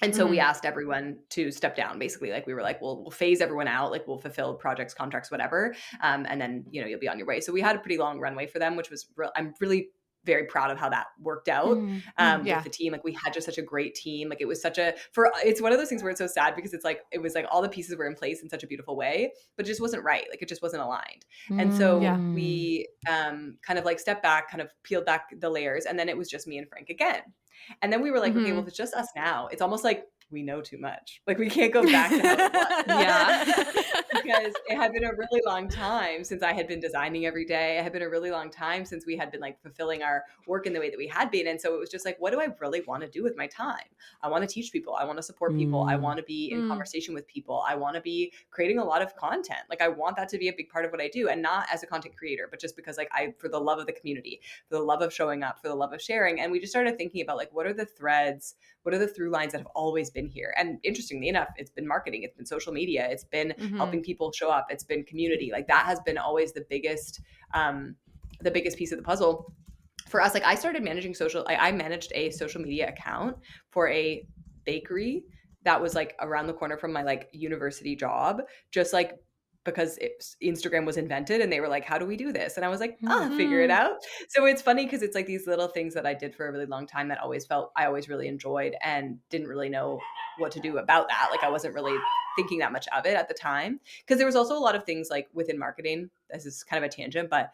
And so we asked everyone to step down, basically. Like we were like, we'll phase everyone out. Like we'll fulfill projects, contracts, whatever. And then, you'll be on your way. So we had a pretty long runway for them, which was I'm really very proud of how that worked out with the team. Like we had just such a great team. Like it was it's one of those things where it's so sad because it was like all the pieces were in place in such a beautiful way, but it just wasn't right. Like it just wasn't aligned. And so we kind of like stepped back, kind of peeled back the layers. And then it was just me and Frank again. And then we were like, okay, well, if it's just us now, it's almost like we know too much. Like we can't go back to how it was. Because it had been a really long time since I had been designing every day. It had been a really long time since we had been like fulfilling our work in the way that we had been. And so it was just like, what do I really want to do with my time? I want to teach people. I want to support people. I want to be in conversation with people. I want to be creating a lot of content. Like I want that to be a big part of what I do, and not as a content creator, but just because like for the love of the community, for the love of showing up, for the love of sharing. And we just started thinking about like, what are the threads? What are the through lines that have always been here? And interestingly enough, it's been marketing. It's been social media. It's been helping people show up. It's been community. Like that has been always the biggest piece of the puzzle for us. Like I started managing I managed a social media account for a bakery that was like around the corner from my like university job, just like because Instagram was invented and they were like, how do we do this? And I was like, I'll figure it out. So it's funny because it's like these little things that I did for a really long time that I always really enjoyed and didn't really know what to do about that. Like I wasn't really thinking that much of it at the time, because there was also a lot of things like within marketing. This is kind of a tangent, but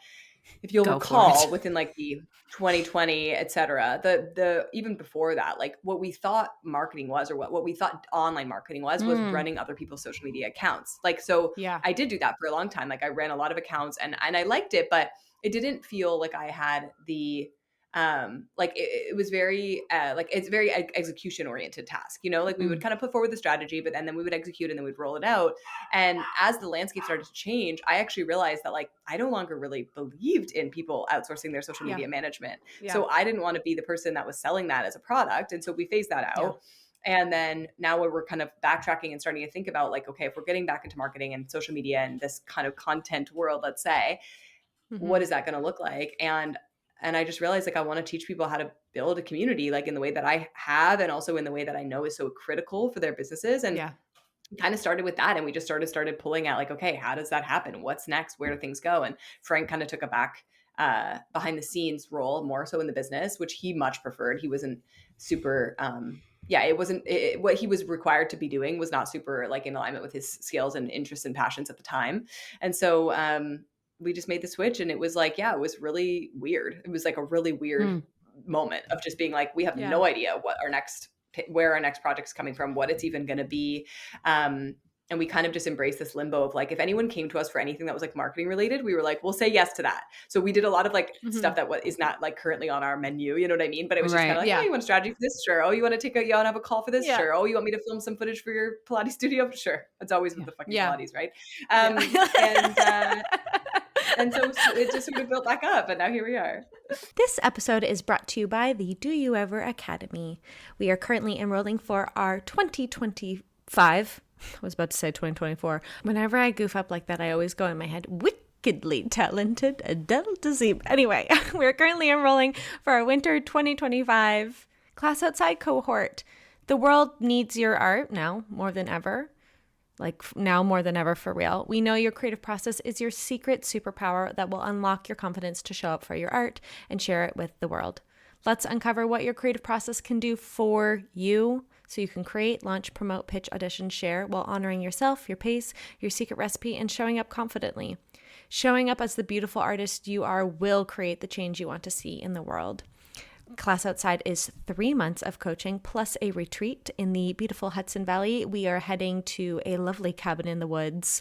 if you'll recall, within like the 2020, et cetera, the even before that, like what we thought marketing was, or what we thought online marketing was running other people's social media accounts. Like, so I did do that for a long time. Like I ran a lot of accounts and I liked it, but it didn't feel like I had the like it was very like it's very execution oriented task, like we would kind of put forward the strategy, but then we would execute and then we'd roll it out. And as the landscape started to change, I actually realized that like I no longer really believed in people outsourcing their social media management. So I didn't want to be the person that was selling that as a product, and so we phased that out. And then now we're kind of backtracking and starting to think about like, okay, if we're getting back into marketing and social media and this kind of content world, let's say, what is that going to look like? And I just realized like I want to teach people how to build a community like in the way that I have and also in the way that I know is so critical for their businesses. And kind of started with that. And we just started pulling out like, okay, how does that happen? What's next? Where do things go? And Frank kind of took a back behind the scenes role more so in the business, which he much preferred. He wasn't super it wasn't what he was required to be doing was not super like in alignment with his skills and interests and passions at the time. And so we just made the switch, and it was like, it was really weird. It was like a really weird moment of just being like, we have no idea where our next project's coming from, what it's even going to be. And we kind of just embraced this limbo of like, if anyone came to us for anything that was like marketing related, we were like, we'll say yes to that. So we did a lot of like stuff that is not like currently on our menu, you know what I mean? But it was just kind of like, oh, you want a strategy for this? Sure. Oh, you want to you want to have a call for this? Sure. Oh, you want me to film some footage for your Pilates studio? Sure. It's always with the fucking Pilates, right? And so it just sort of built back up, and now here we are. This episode is brought to you by the Do You Ever Academy. We are currently enrolling for our 2025. I was about to say 2024. Whenever I goof up like that, I always go in my head, wickedly talented adult disease. Anyway, we're currently enrolling for our winter 2025 class outside cohort. The world needs your art now more than ever. Like now more than ever, for real. We know your creative process is your secret superpower that will unlock your confidence to show up for your art and share it with the world. Let's uncover what your creative process can do for you so you can create, launch, promote, pitch, audition, share while honoring yourself, your pace, your secret recipe, and showing up confidently. Showing up as the beautiful artist you are will create the change you want to see in the world. Class Outside is 3 months of coaching plus a retreat in the beautiful Hudson Valley. We are heading to a lovely cabin in the woods.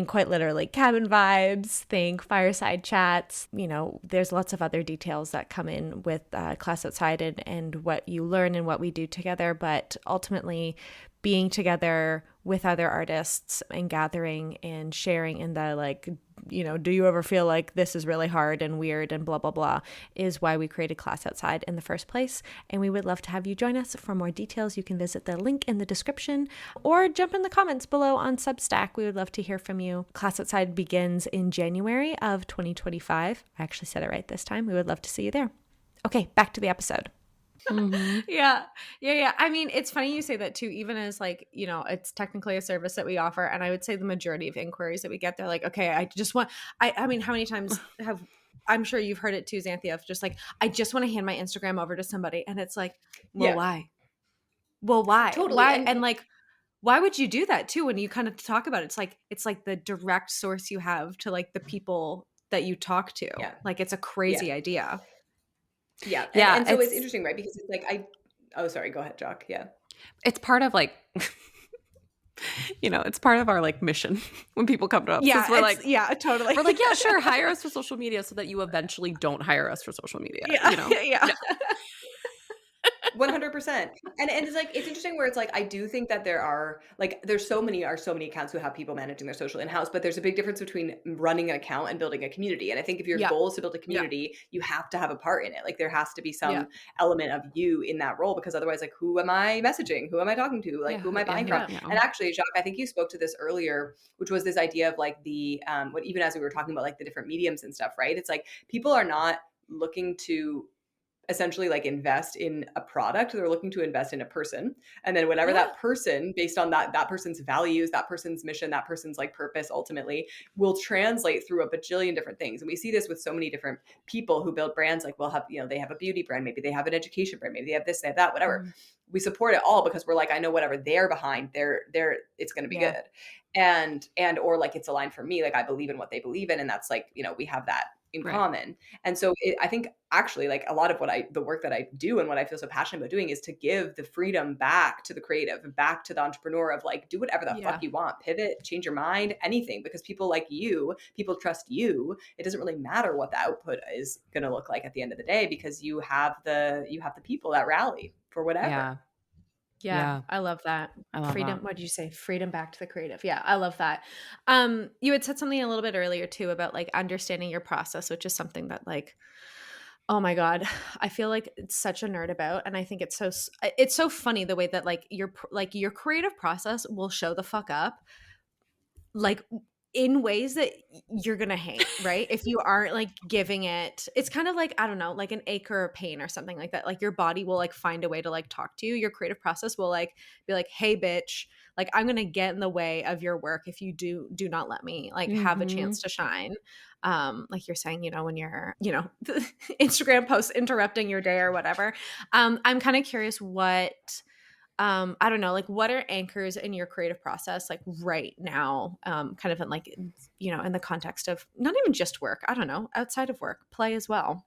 Quite literally, cabin vibes, think fireside chats. You know, there's lots of other details that come in with Class Outside and what you learn and what we do together. But ultimately, being together with other artists and gathering and sharing in the like, do you ever feel like this is really hard and weird and blah, blah, blah, is why we created Class Outside in the first place. And we would love to have you join us. For more details, you can visit the link in the description or jump in the comments below on Substack. We would love to hear from you. Class Outside begins in January of 2025. I actually said it right this time. We would love to see you there. Okay, back to the episode. Yeah. I mean, it's funny you say that too, even as like, it's technically a service that we offer. And I would say the majority of inquiries that we get, they're like, okay, I mean, how many times I'm sure you've heard it too, Xanthe, of just like, I just want to hand my Instagram over to somebody. And it's like, well, why? Well, why? Totally. Why? And like, why would you do that too? When you kind of talk about it, it's like the direct source you have to like the people that you talk to. Yeah. Like it's a crazy idea. Yeah. And so it's interesting, right? Because it's like, sorry, go ahead, Jock. Yeah. It's part of like, it's part of our like mission when people come to us. Yeah. We're like, totally. We're like, yeah, sure. Hire us for social media so that you eventually don't hire us for social media. Yeah. Yeah. 100%. And it's like, it's interesting where it's like, I do think that there's so many accounts who have people managing their social in-house, but there's a big difference between running an account and building a community. And I think if your goal is to build a community, you have to have a part in it. Like there has to be some element of you in that role, because otherwise like, who am I messaging? Who am I talking to? Like, who am I buying from? And actually, Jacques, I think you spoke to this earlier, which was this idea of like even as we were talking about like the different mediums and stuff, right? It's like, people are not looking to essentially like invest in a product. They're looking to invest in a person. And then whatever that person, based on that person's values, that person's mission, that person's like purpose ultimately will translate through a bajillion different things. And we see this with so many different people who build brands. Like we'll have, they have a beauty brand, maybe they have an education brand, maybe they have this, they have that, whatever. We support it all because we're like, I know whatever they're behind, it's going to be good. And or like it's aligned for me. Like I believe in what they believe in. And that's like, we have that in common. And so I think actually like a lot of the work that I do and what I feel so passionate about doing is to give the freedom back to the creative and back to the entrepreneur of like, do whatever the fuck you want, pivot, change your mind, anything, because people like you, people trust you. It doesn't really matter what the output is going to look like at the end of the day, because you have the people that rally for whatever. Yeah, I love that. Freedom. What did you say? Freedom back to the creative. Yeah, I love that. You had said something a little bit earlier too about like understanding your process, which is something that like Oh my God. I feel like it's such a nerd about, and I think it's so funny the way that like your creative process will show the fuck up like in ways that you're gonna hate, right? If you aren't like giving it's kind of like, I don't know, like an ache or a pain or something like that. Like your body will like find a way to like talk to you. Your creative process will like be like, hey bitch, like I'm gonna get in the way of your work if you do not let me like have a chance to shine. Like you're saying, when you're, Instagram posts interrupting your day or whatever. I'm kind of curious what I don't know, like what are anchors in your creative process like right now, kind of in like, in the context of not even just work, I don't know, outside of work, play as well.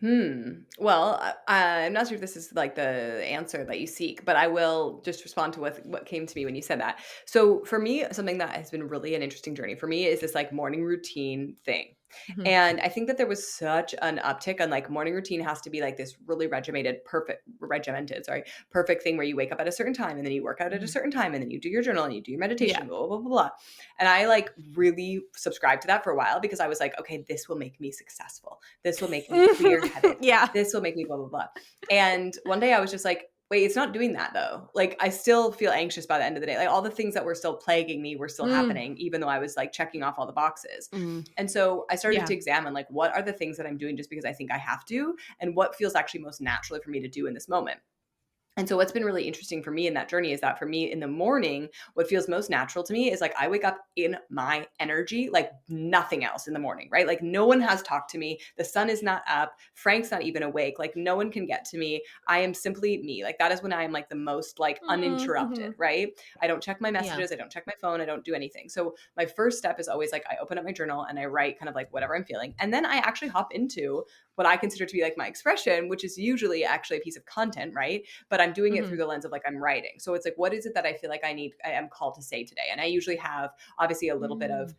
Well, I'm not sure if this is like the answer that you seek, but I will just respond to what came to me when you said that. So for me, something that has been really an interesting journey for me is this like morning routine thing. Mm-hmm. And I think that there was such an uptick on like morning routine has to be like this really regimented thing where you wake up at a certain time and then you work out at a certain time and then you do your journal and you do your meditation, blah, blah, blah, blah. And I like really subscribed to that for a while because I was like, okay, this will make me successful. This will make me clear-headed. This will make me blah, blah, blah. And one day I was just like, wait, it's not doing that though. Like I still feel anxious by the end of the day. Like all the things that were still plaguing me were still happening, even though I was like checking off all the boxes. And so I started to examine like, what are the things that I'm doing just because I think I have to, and what feels actually most naturally for me to do in this moment. And so what's been really interesting for me in that journey is that for me in the morning, what feels most natural to me is like I wake up in my energy, like nothing else in the morning, right? Like no one has talked to me. The sun is not up. Frank's not even awake. Like no one can get to me. I am simply me. Like that is when I am like the most like uninterrupted, right? I don't check my messages. I don't check my phone. I don't do anything. So my first step is always like I open up my journal and I write kind of like whatever I'm feeling. And then I actually hop into what I consider to be like my expression, which is usually actually a piece of content, right? But I'm doing it through the lens of like I'm writing. So it's like, what is it that I feel like I am called to say today? And I usually have obviously a little bit of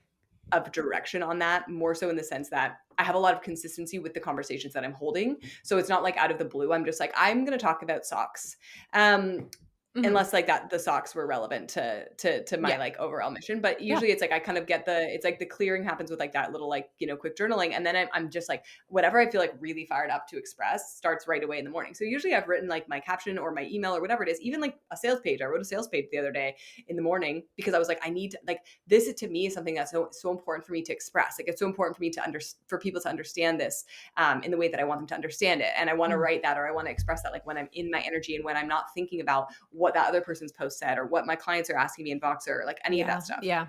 direction on that, more so in the sense that I have a lot of consistency with the conversations that I'm holding. So it's not like out of the blue, I'm just like, I'm going to talk about socks. Unless like that the socks were relevant to my like overall mission. But usually it's like I kind of get it's like the clearing happens with like that little like, quick journaling. And then I'm just like, whatever I feel like really fired up to express starts right away in the morning. So usually I've written like my caption or my email or whatever it is, even like a sales page. I wrote a sales page the other day in the morning because I was like, I need to, like, this to me is something that's so important for me to express. Like it's so important for me for people to understand this in the way that I want them to understand it. And I want to write that, or I want to express that like when I'm in my energy and when I'm not thinking about what that other person's post said or what my clients are asking me in Voxer or like any of that stuff. Yeah.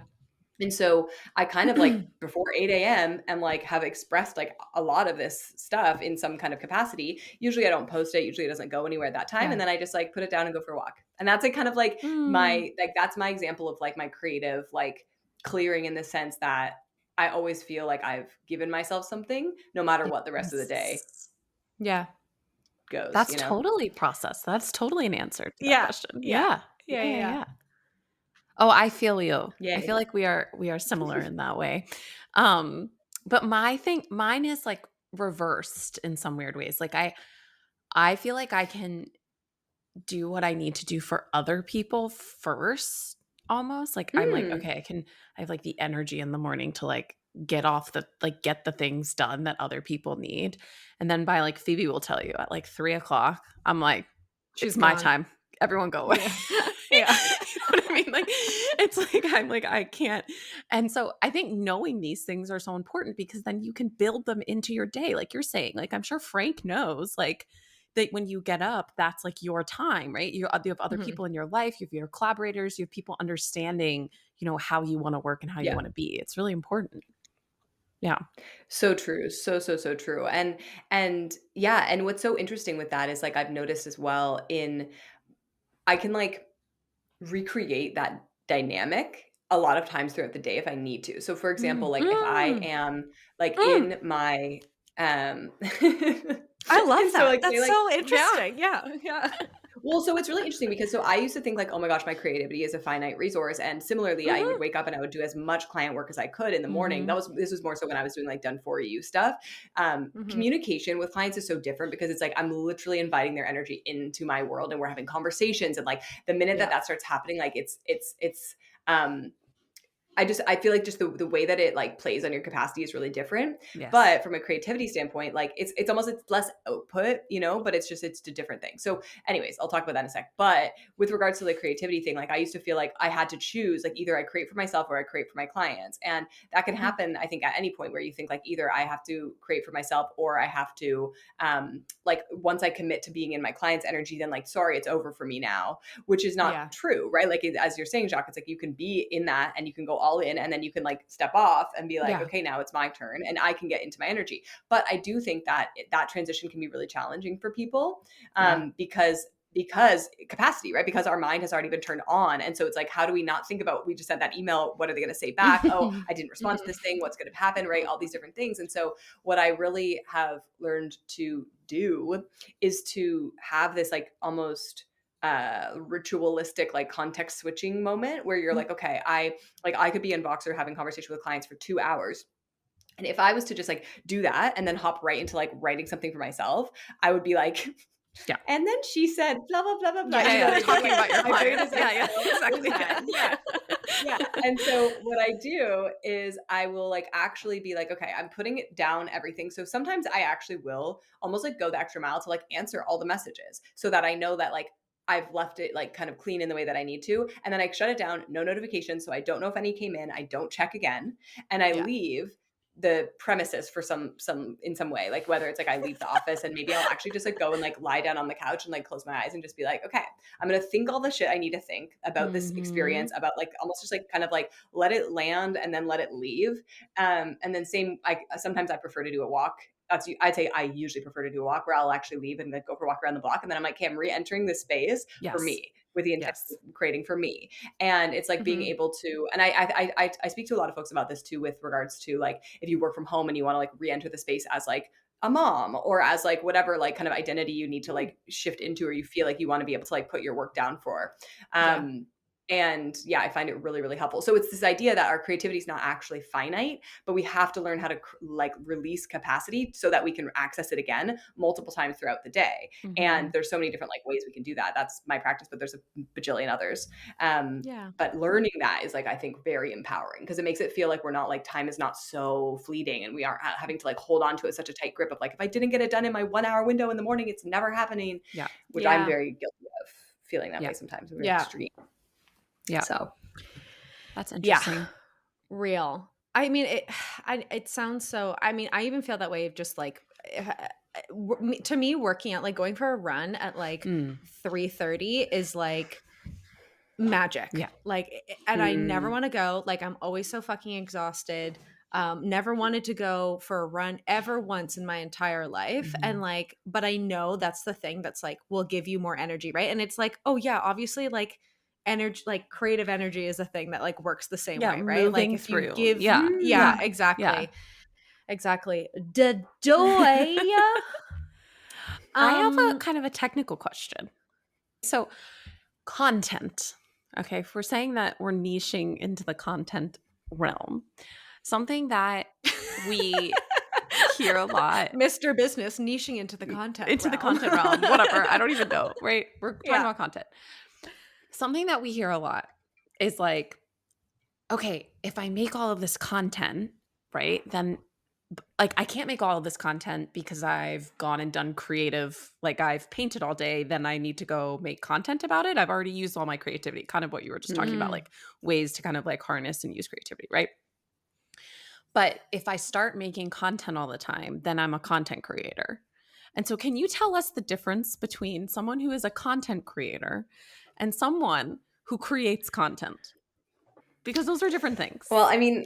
And so I kind of like before 8 a.m. and like have expressed like a lot of this stuff in some kind of capacity. Usually I don't post it. Usually it doesn't go anywhere at that time. And then I just like put it down and go for a walk. And that's like kind of like that's my example of like my creative like clearing, in the sense that I always feel like I've given myself something no matter what the rest of the day goes. That's totally processed. That's totally an answer to that question. Yeah. Oh, I feel you. Yeah. I feel like we are similar in that way. But mine is like reversed in some weird ways. Like I feel like I can do what I need to do for other people first, almost. Like I'm like, okay, I have like the energy in the morning to like get the things done that other people need. And then by like Phoebe will tell you at like 3:00, I'm like, it's my time. Everyone go away. Yeah. You know what I mean? Like, it's like, I'm like, I can't. And so I think knowing these things are so important because then you can build them into your day. Like you're saying, like, I'm sure Frank knows like that when you get up, that's like your time, right? You have other people in your life, you have your collaborators, you have people understanding, how you want to work and how you want to be. It's really important. Yeah. So true. So true. And yeah. And what's so interesting with that is like, I've noticed as well I can like recreate that dynamic a lot of times throughout the day if I need to. So for example, like if I am like in my, I love that. So, like, that's so interesting. Yeah. Well, so it's really interesting because so I used to think like, oh my gosh, my creativity is a finite resource. And similarly, I would wake up and I would do as much client work as I could in the morning. This was more so when I was doing like done for you stuff. Communication with clients is so different because it's like, I'm literally inviting their energy into my world and we're having conversations. And like the minute that starts happening, like it's I feel like just the way that it like plays on your capacity is really different. Yes. But from a creativity standpoint, like it's almost, it's less output, you know, but it's a different thing. So anyways, I'll talk about that in a sec. But with regards to the creativity thing, like I used to feel like I had to choose, like either I create for myself or I create for my clients. And that can happen, I think, at any point where you think like either I have to create for myself or I have to like once I commit to being in my client's energy, then like, sorry, it's over for me now, which is not true, right? Like as you're saying, Jacques, it's like you can be in that and you can go all in and then you can like step off and be like, okay, now it's my turn and I can get into my energy. But I do think that that transition can be really challenging for people because capacity, right? Because our mind has already been turned on. And so it's like, how do we not think about, we just sent that email, what are they going to say back? Oh, I didn't respond to this thing. What's going to happen, right? All these different things. And so what I really have learned to do is to have this like almost ritualistic like context switching moment where you're like, okay, I could be in Voxer having conversation with clients for 2 hours. And if I was to just like do that and then hop right into like writing something for myself, I would be like, and then she said blah blah blah blah blah. Talking about your clients. Exactly. Yeah. And so what I do is I will like actually be like, okay, I'm putting it down everything. So sometimes I actually will almost like go the extra mile to like answer all the messages so that I know that like I've left it like kind of clean in the way that I need to. And then I shut it down, no notifications. So I don't know if any came in. I don't check again. And I leave the premises for some in some way, like whether it's like I leave the office and maybe I'll actually just like go and like lie down on the couch and like close my eyes and just be like, okay, I'm gonna think all the shit I need to think about this experience, about like almost just like kind of like let it land and then let it leave. And then sometimes I prefer to do a walk. I'd say I usually prefer to do a walk where I'll actually leave and like go for a walk around the block. And then I'm like, okay, I'm re-entering this space for me with the intent of creating for me. And it's like being able to, and I speak to a lot of folks about this too, with regards to like, if you work from home and you want to like re-enter the space as like a mom or as like whatever, like kind of identity you need to like shift into, or you feel like you want to be able to like put your work down for. And I find it really, really helpful. So it's this idea that our creativity is not actually finite, but we have to learn how to like release capacity so that we can access it again multiple times throughout the day. And there's so many different like ways we can do that. That's my practice, but there's a bajillion others. But learning that is like, I think very empowering because it makes it feel like we're not like, time is not so fleeting and we aren't having to like hold on to it such a tight grip of like, if I didn't get it done in my 1 hour window in the morning, it's never happening. Which I'm very guilty of feeling that way sometimes. Very extreme. So that's interesting. Real. I mean, it sounds so, I mean, I even feel that way of just like, to me, working out, like going for a run at like 3:30 is like magic. Like, and I never want to go. Like, I'm always so fucking exhausted. Never wanted to go for a run ever once in my entire life. And like, but I know that's the thing that's like, will give you more energy. Right. And it's like, oh yeah, obviously like, energy, like creative energy is a thing that like works the same way, right? Like if you give exactly Doy. I have a kind of a technical question. So content, okay, if we're saying that we're niching into the content realm, something that we hear a lot, Mr. Business niching into the content realm, whatever, I don't even know, right? We're talking about content. Something that we hear a lot is like, okay, if I make all of this content, right, then like I can't make all of this content because I've gone and done creative, like I've painted all day, then I need to go make content about it. I've already used all my creativity, kind of what you were just talking about, like ways to kind of like harness and use creativity, right? But if I start making content all the time, then I'm a content creator. And so can you tell us the difference between someone who is a content creator and someone who creates content? Because those are different things. Well, I mean,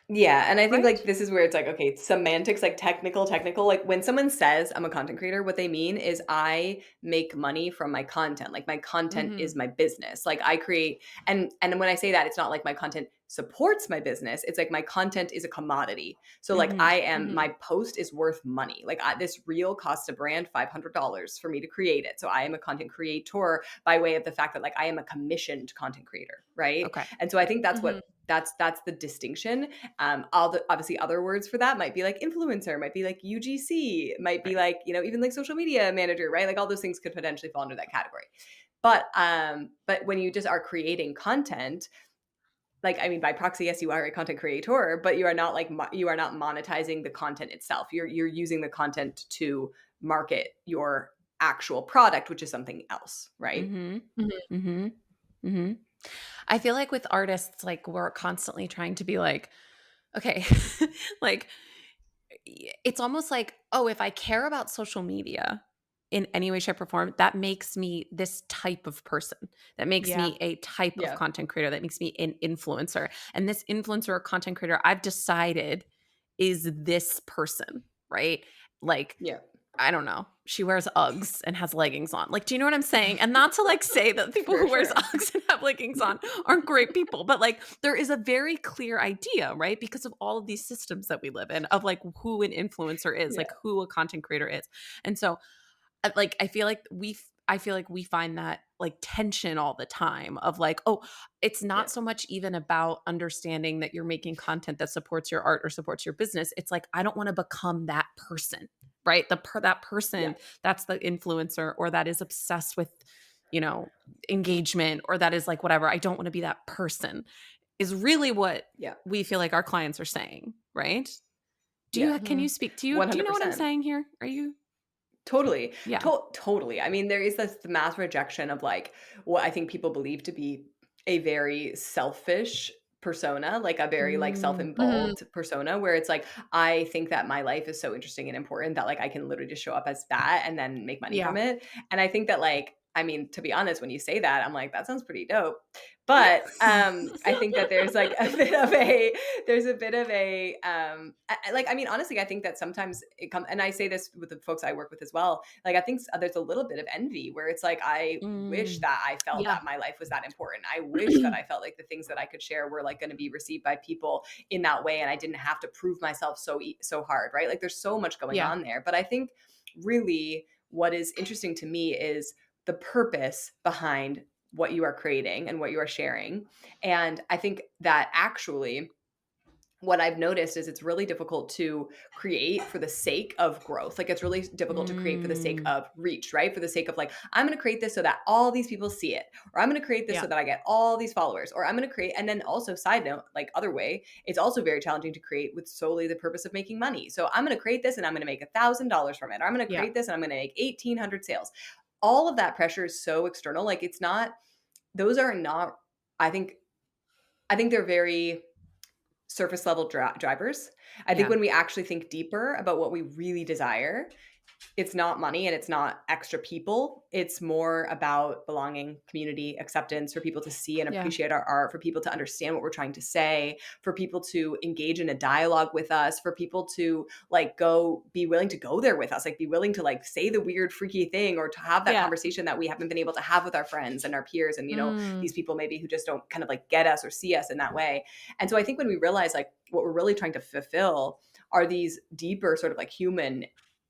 yeah. And I think like this is where it's like, okay, semantics, like technical, like when someone says I'm a content creator, what they mean is I make money from my content. Like my content is my business. Like I create, and when I say that, it's not like my content supports my business. It's like my content is a commodity. So like I am, my post is worth money. Like this reel costs a brand $500 for me to create it. So I am a content creator by way of the fact that like I am a commissioned content creator. Right. Okay. And so I think that's what, that's the distinction. Obviously other words for that might be like influencer, might be like UGC, might be like, you know, even like social media manager, right? Like all those things could potentially fall under that category. But when you just are creating content, like, I mean, by proxy, yes, you are a content creator, but you are not like, you are not monetizing the content itself. You're using the content to market your actual product, which is something else, right? Mm-hmm. Mm-hmm. Mm-hmm. I feel like with artists, like we're constantly trying to be like, okay, like it's almost like, oh, if I care about social media in any way, shape, or form, that makes me this type of person. That makes me a type of content creator. That makes me an influencer. And this influencer or content creator, I've decided is this person, right? Like, I don't know. She wears Uggs and has leggings on. Like, do you know what I'm saying? And not to like say that people who wears Uggs and have leggings on aren't great people, but like there is a very clear idea, right? Because of all of these systems that we live in of like who an influencer is, like who a content creator is. And so like I feel like we find that like tension all the time of like, oh, it's not so much even about understanding that you're making content that supports your art or supports your business. It's like, I don't want to become that person, right? That person that's the influencer or that is obsessed with, you know, engagement or that is like whatever. I don't want to be that person is really what we feel like our clients are saying, right? Can you speak to you? 100%. Do you know what I'm saying here? Are you? Totally. Yeah. Totally. I mean, there is this mass rejection of like what I think people believe to be a very selfish persona, like a very like self-involved persona where it's like, I think that my life is so interesting and important that like I can literally just show up as that and then make money from it. And I think that like, I mean, to be honest, when you say that, I'm like, that sounds pretty dope. But I think that there's like a bit of a, like, I mean, honestly, I think that sometimes it comes, and I say this with the folks I work with as well. Like, I think there's a little bit of envy where it's like, I wish that I felt that my life was that important. I wish that I felt like the things that I could share were like going to be received by people in that way. And I didn't have to prove myself so hard, right? Like there's so much going on there. But I think really what is interesting to me is the purpose behind what you are creating and what you are sharing. And I think that actually what I've noticed is it's really difficult to create for the sake of growth. Like it's really difficult to create for the sake of reach, right? For the sake of like, I'm going to create this so that all these people see it, or I'm going to create this so that I get all these followers, or I'm going to create. And then also side note, like other way, it's also very challenging to create with solely the purpose of making money. So I'm going to create this and I'm going to make $1,000 from it. Or I'm going to create this and I'm going to make 1,800 sales. All of that pressure is so external. Like it's not, those are not, I think they're very surface level drivers. I think when we actually think deeper about what we really desire, it's not money and it's not extra people. It's more about belonging, community, acceptance, for people to see and appreciate our art, for people to understand what we're trying to say, for people to engage in a dialogue with us, for people to like be willing to go there with us, like be willing to like say the weird, freaky thing or to have that conversation that we haven't been able to have with our friends and our peers and, you know, these people maybe who just don't kind of like get us or see us in that way. And so I think when we realize like what we're really trying to fulfill are these deeper sort of like human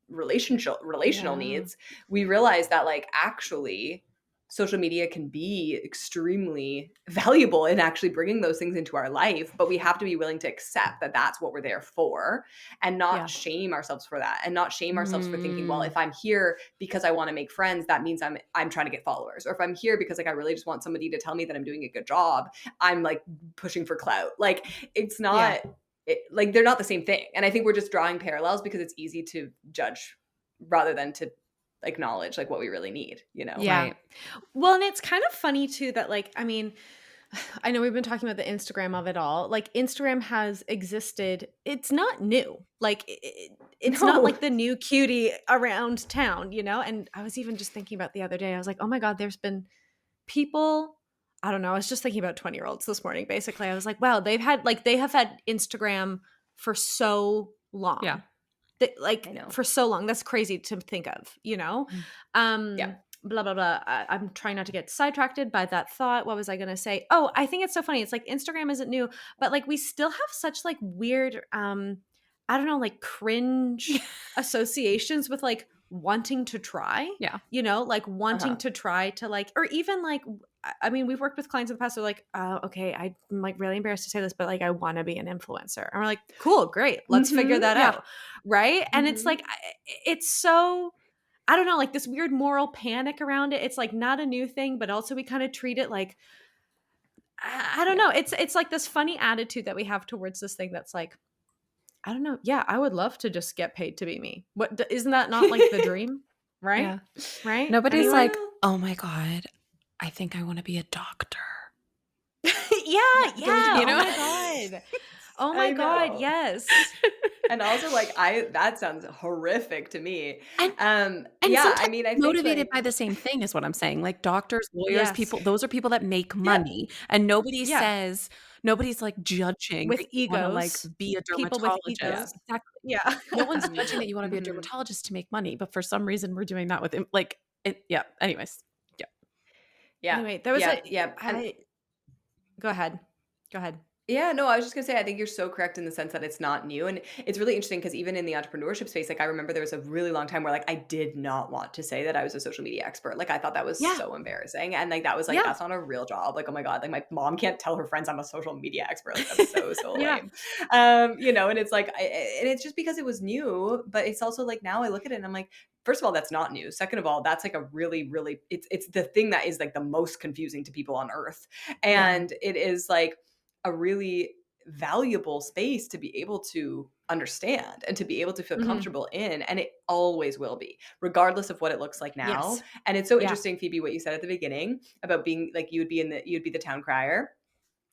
relational needs, we realize that like actually social media can be extremely valuable in actually bringing those things into our life, but we have to be willing to accept that that's what we're there for and not shame ourselves for that and not shame ourselves for thinking, well, if I'm here because I want to make friends, that means I'm trying to get followers. Or if I'm here because like I really just want somebody to tell me that I'm doing a good job, I'm like pushing for clout. Like it's not like they're not the same thing. And I think we're just drawing parallels because it's easy to judge rather than to acknowledge like what we really need, you know? Yeah. Right. Well, and it's kind of funny too that like, I mean, I know we've been talking about the Instagram of it all. Like Instagram has existed. It's not new. Like it's not like the new cutie around town, you know? And I was even just thinking about the other day, I was like, oh my God, there's been people, I don't know. I was just thinking about 20-year-olds this morning. Basically, I was like, wow, they have had Instagram for so long. Yeah. For so long. That's crazy to think of, you know? Blah, blah, blah. I'm trying not to get sidetracked by that thought. What was I going to say? Oh, I think it's so funny. It's like Instagram isn't new, but like we still have such like weird, I don't know, like cringe associations with like wanting to try, you know, like wanting to try to like, or even like, I mean, we've worked with clients in the past who are like, okay, I'm like really embarrassed to say this, but like, I want to be an influencer. And we're like, cool, great. Let's figure that out. Right. And it's like, it's so, I don't know, like this weird moral panic around it. It's like not a new thing, but also we kind of treat it like, I don't know. It's like this funny attitude that we have towards this thing that's like, I don't know. Yeah, I would love to just get paid to be me. What isn't that not like the dream? Right? Yeah. Right? Nobody's Anyway? like, oh my God, I think I want to be a doctor. Yeah. You know? Oh my God. Oh my God, yes. And also, like, that sounds horrific to me. And yeah, sometimes I mean, I think motivated like, by the same thing is what I'm saying. Like doctors, lawyers, Yes. people, those are people that make money. And nobody says, nobody's like judging With that you want to like egos. be a People with dermatologist. egos. Exactly. Yeah. No one's judging that you want to be a Mhm. dermatologist to make money, but for some reason we're doing that with him. Like it, yeah. Anyways. Yeah. yeah. Anyway, there was yeah. And Go ahead. yeah, no, I was just gonna say, I think you're so correct in the sense that it's not new. And it's really interesting because even in the entrepreneurship space, like I remember there was a really long time where like I did not want to say that I was a social media expert. Like I thought that was so embarrassing. And like that was like, that's not a real job. Like, oh my God, like my mom can't tell her friends I'm a social media expert. Like that's so lame. You know, and it's like, and it's just because it was new, but it's also like now I look at it and I'm like, first of all, that's not new. Second of all, that's like a really, really, it's the thing that is like the most confusing to people on earth. And it is like a really valuable space to be able to understand and to be able to feel comfortable in. And it always will be, regardless of what it looks like now. Yes. And it's so interesting, Phoebe, what you said at the beginning about being like, you'd be the town crier.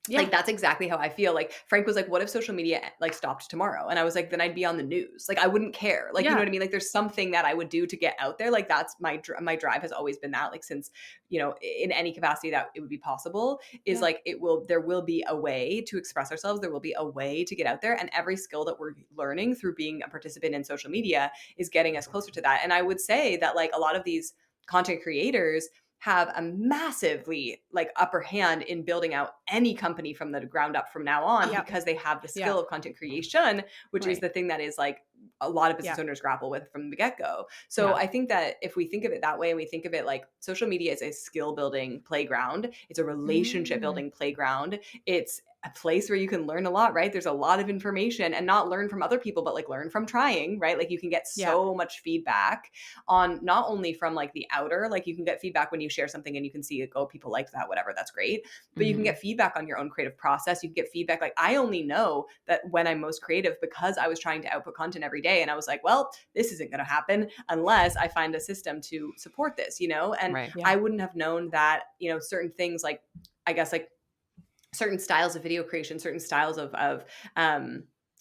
Yeah. Like that's exactly how I feel. Like Frank was like, what if social media like stopped tomorrow? And I was like, then I'd be on the news. Like I wouldn't care. Like, you know what I mean? Like there's something that I would do to get out there. Like that's my drive has always been that, like, since, you know, in any capacity that it would be possible is like, there will be a way to express ourselves. There will be a way to get out there. And every skill that we're learning through being a participant in social media is getting us closer to that. And I would say that like a lot of these content creators have a massively like upper hand in building out any company from the ground up from now on because they have the skill of content creation, which is the thing that is like a lot of business owners grapple with from the get-go. So I think that if we think of it that way and we think of it like social media is a skill building playground, it's a relationship building playground, it's a place where you can learn a lot, right? There's a lot of information and not learn from other people, but like learn from trying, right? Like you can get so much feedback on not only from like the outer, like you can get feedback when you share something and you can see like, oh, people liked that, whatever, that's great. But you can get feedback on your own creative process. You can get feedback. Like I only know that when I'm most creative because I was trying to output content every day. And I was like, well, this isn't going to happen unless I find a system to support this, you know? And I wouldn't have known that, you know, certain things like, I guess like certain styles of video creation, certain styles of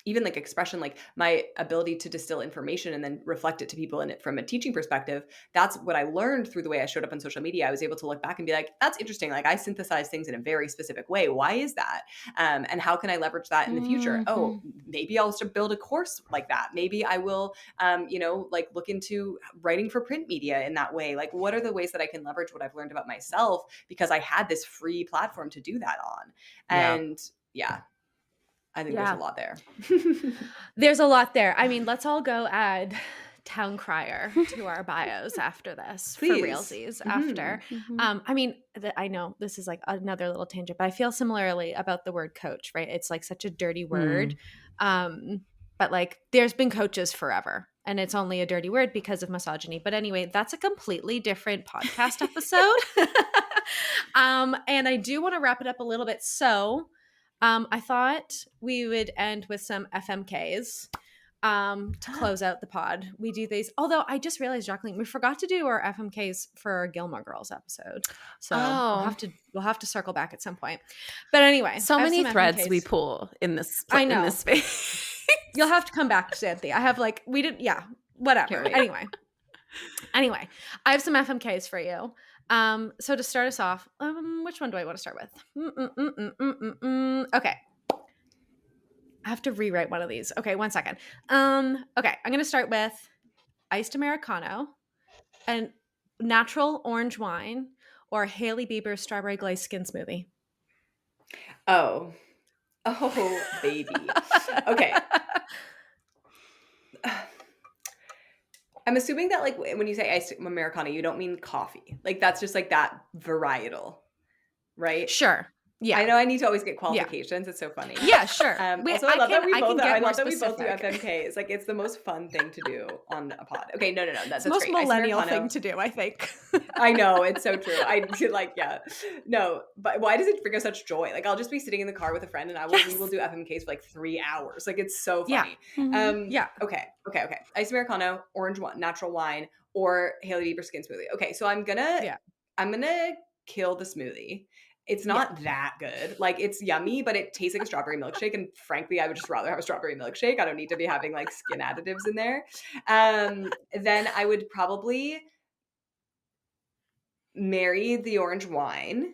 even like expression, like my ability to distill information and then reflect it to people in it from a teaching perspective. That's what I learned through the way I showed up on social media. I was able to look back and be like, that's interesting. Like I synthesize things in a very specific way. Why is that? And how can I leverage that in the future? Oh, maybe I'll build a course like that. Maybe I will, you know, like look into writing for print media in that way. Like what are the ways that I can leverage what I've learned about myself because I had this free platform to do that on. And I think there's a lot there. There's a lot there. I mean, let's all go add town crier to our bios after this. Please. For realsies after. I mean, I know this is like another little tangent, but I feel similarly about the word coach, right? It's like such a dirty word. But like there's been coaches forever and it's only a dirty word because of misogyny. But anyway, that's a completely different podcast episode. And I do want to wrap it up a little bit. So I thought we would end with some FMKs to close out the pod. We do these. Although I just realized, Jacqueline, we forgot to do our FMKs for our Gilmore Girls episode. So we'll have to circle back at some point. But anyway, so many threads FMKs. We pull in this. I know. In this space. You'll have to come back, Xanthe. I have like whatever. Anyway, I have some FMKs for you. So to start us off, which one do I want to start with? Okay. I have to rewrite one of these. Okay, 1 second. Okay, I'm going to start with iced Americano and natural orange wine or Hailey Bieber's strawberry glazed skin smoothie. Oh, baby. Okay. I'm assuming that like when you say iced Americano, you don't mean coffee. Like that's just like that varietal, right? Sure. I know I need to always get qualifications. It's so funny. Yeah, sure. Also, I love that we both do FMKs. Like, it's the most fun thing to do on a pod. Okay, no. That's the most great. millennial thing to do, I think. I know, it's so true. I do no, but why does it bring us such joy? Like, I'll just be sitting in the car with a friend and we will do FMKs for like 3 hours. Like, it's so funny. Okay. Iced Americano, orange wine, natural wine, or Hailey Bieber skin smoothie. Okay, so I'm gonna kill the smoothie. It's not that good. Like, it's yummy, but it tastes like a strawberry milkshake. And frankly, I would just rather have a strawberry milkshake. I don't need to be having like skin additives in there. Then I would probably marry the orange wine,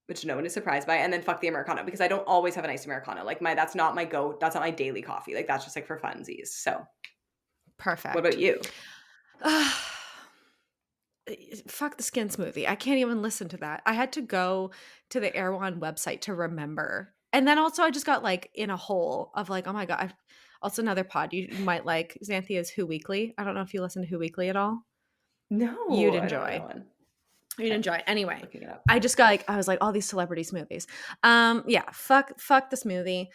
which no one is surprised by, and then fuck the Americano, because I don't always have an iced Americano. Like, that's not my daily coffee. Like, that's just like for funsies. So perfect. What about you? Fuck the skin smoothie. I can't even listen to that. I had to go to the Erewhon website to remember. And then also I just got like in a hole of like, oh my God. Also another pod you might like, Xanthe, is Who Weekly. I don't know if you listen to Who Weekly at all. No. You'd enjoy. You'd enjoy. Anyway, I just got like, I was like, all these celebrity smoothies. Yeah, fuck the smoothie.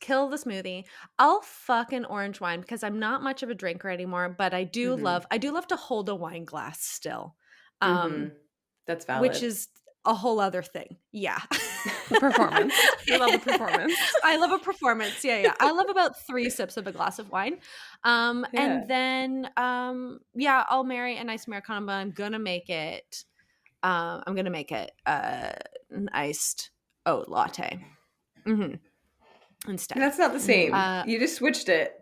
Kill the smoothie. I'll fuck an orange wine because I'm not much of a drinker anymore, but I do love to hold a wine glass still. That's valid. Which is a whole other thing. Yeah. Performance. You love a performance. I love a performance. Yeah. I love about 3 sips of a glass of wine. And then I'll marry a nice Americano, but I'm gonna make it an iced oat latte. Instead. That's not the same. You just switched it.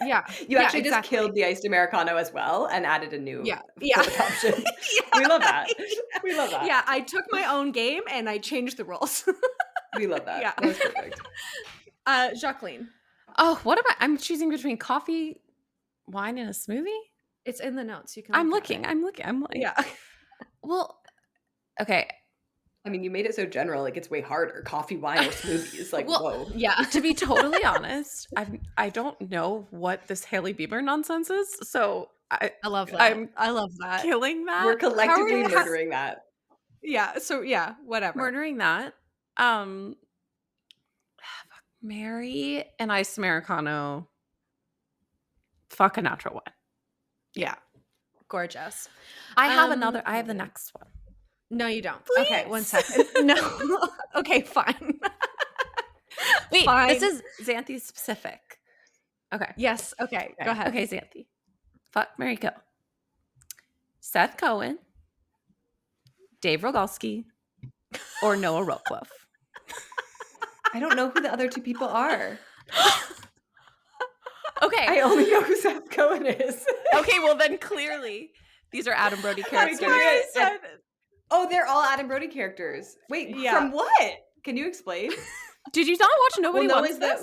Yeah. You actually just killed the iced Americano as well and added a new option. We love that. We love that. Yeah, I took my own game and I changed the rules. We love that. Yeah. That was perfect. Jacqueline. Oh, what about, I'm choosing between coffee, wine, and a smoothie? It's in the notes. You can I'm looking. Yeah. Well, okay. I mean, you made it so general, like it's way harder. Coffee, wine, or smoothies. Like, whoa. Yeah. To be totally honest, I don't know what this Hailey Bieber nonsense is. So I love that. I love that. Killing that. We're collectively murdering that. Yeah. So yeah, whatever. Murdering that. Marry an iced Americano. Fuck a natural wine. Yeah. Gorgeous. I have the next one. No, you don't. Please. Okay, 1 second. No. Okay, fine. Wait, fine. This is Xanthe specific. Okay. Yes. Okay. Go ahead. Okay, Xanthe. Fuck, marry, kill. Seth Cohen, Dave Rogalski, or Noah Roqueff. I don't know who the other 2 people are. Okay. I only know who Seth Cohen is. Okay, well then clearly these are Adam Brody characters. Oh, they're all Adam Brody characters. Wait, from what? Can you explain? Did you not watch Nobody Wants This?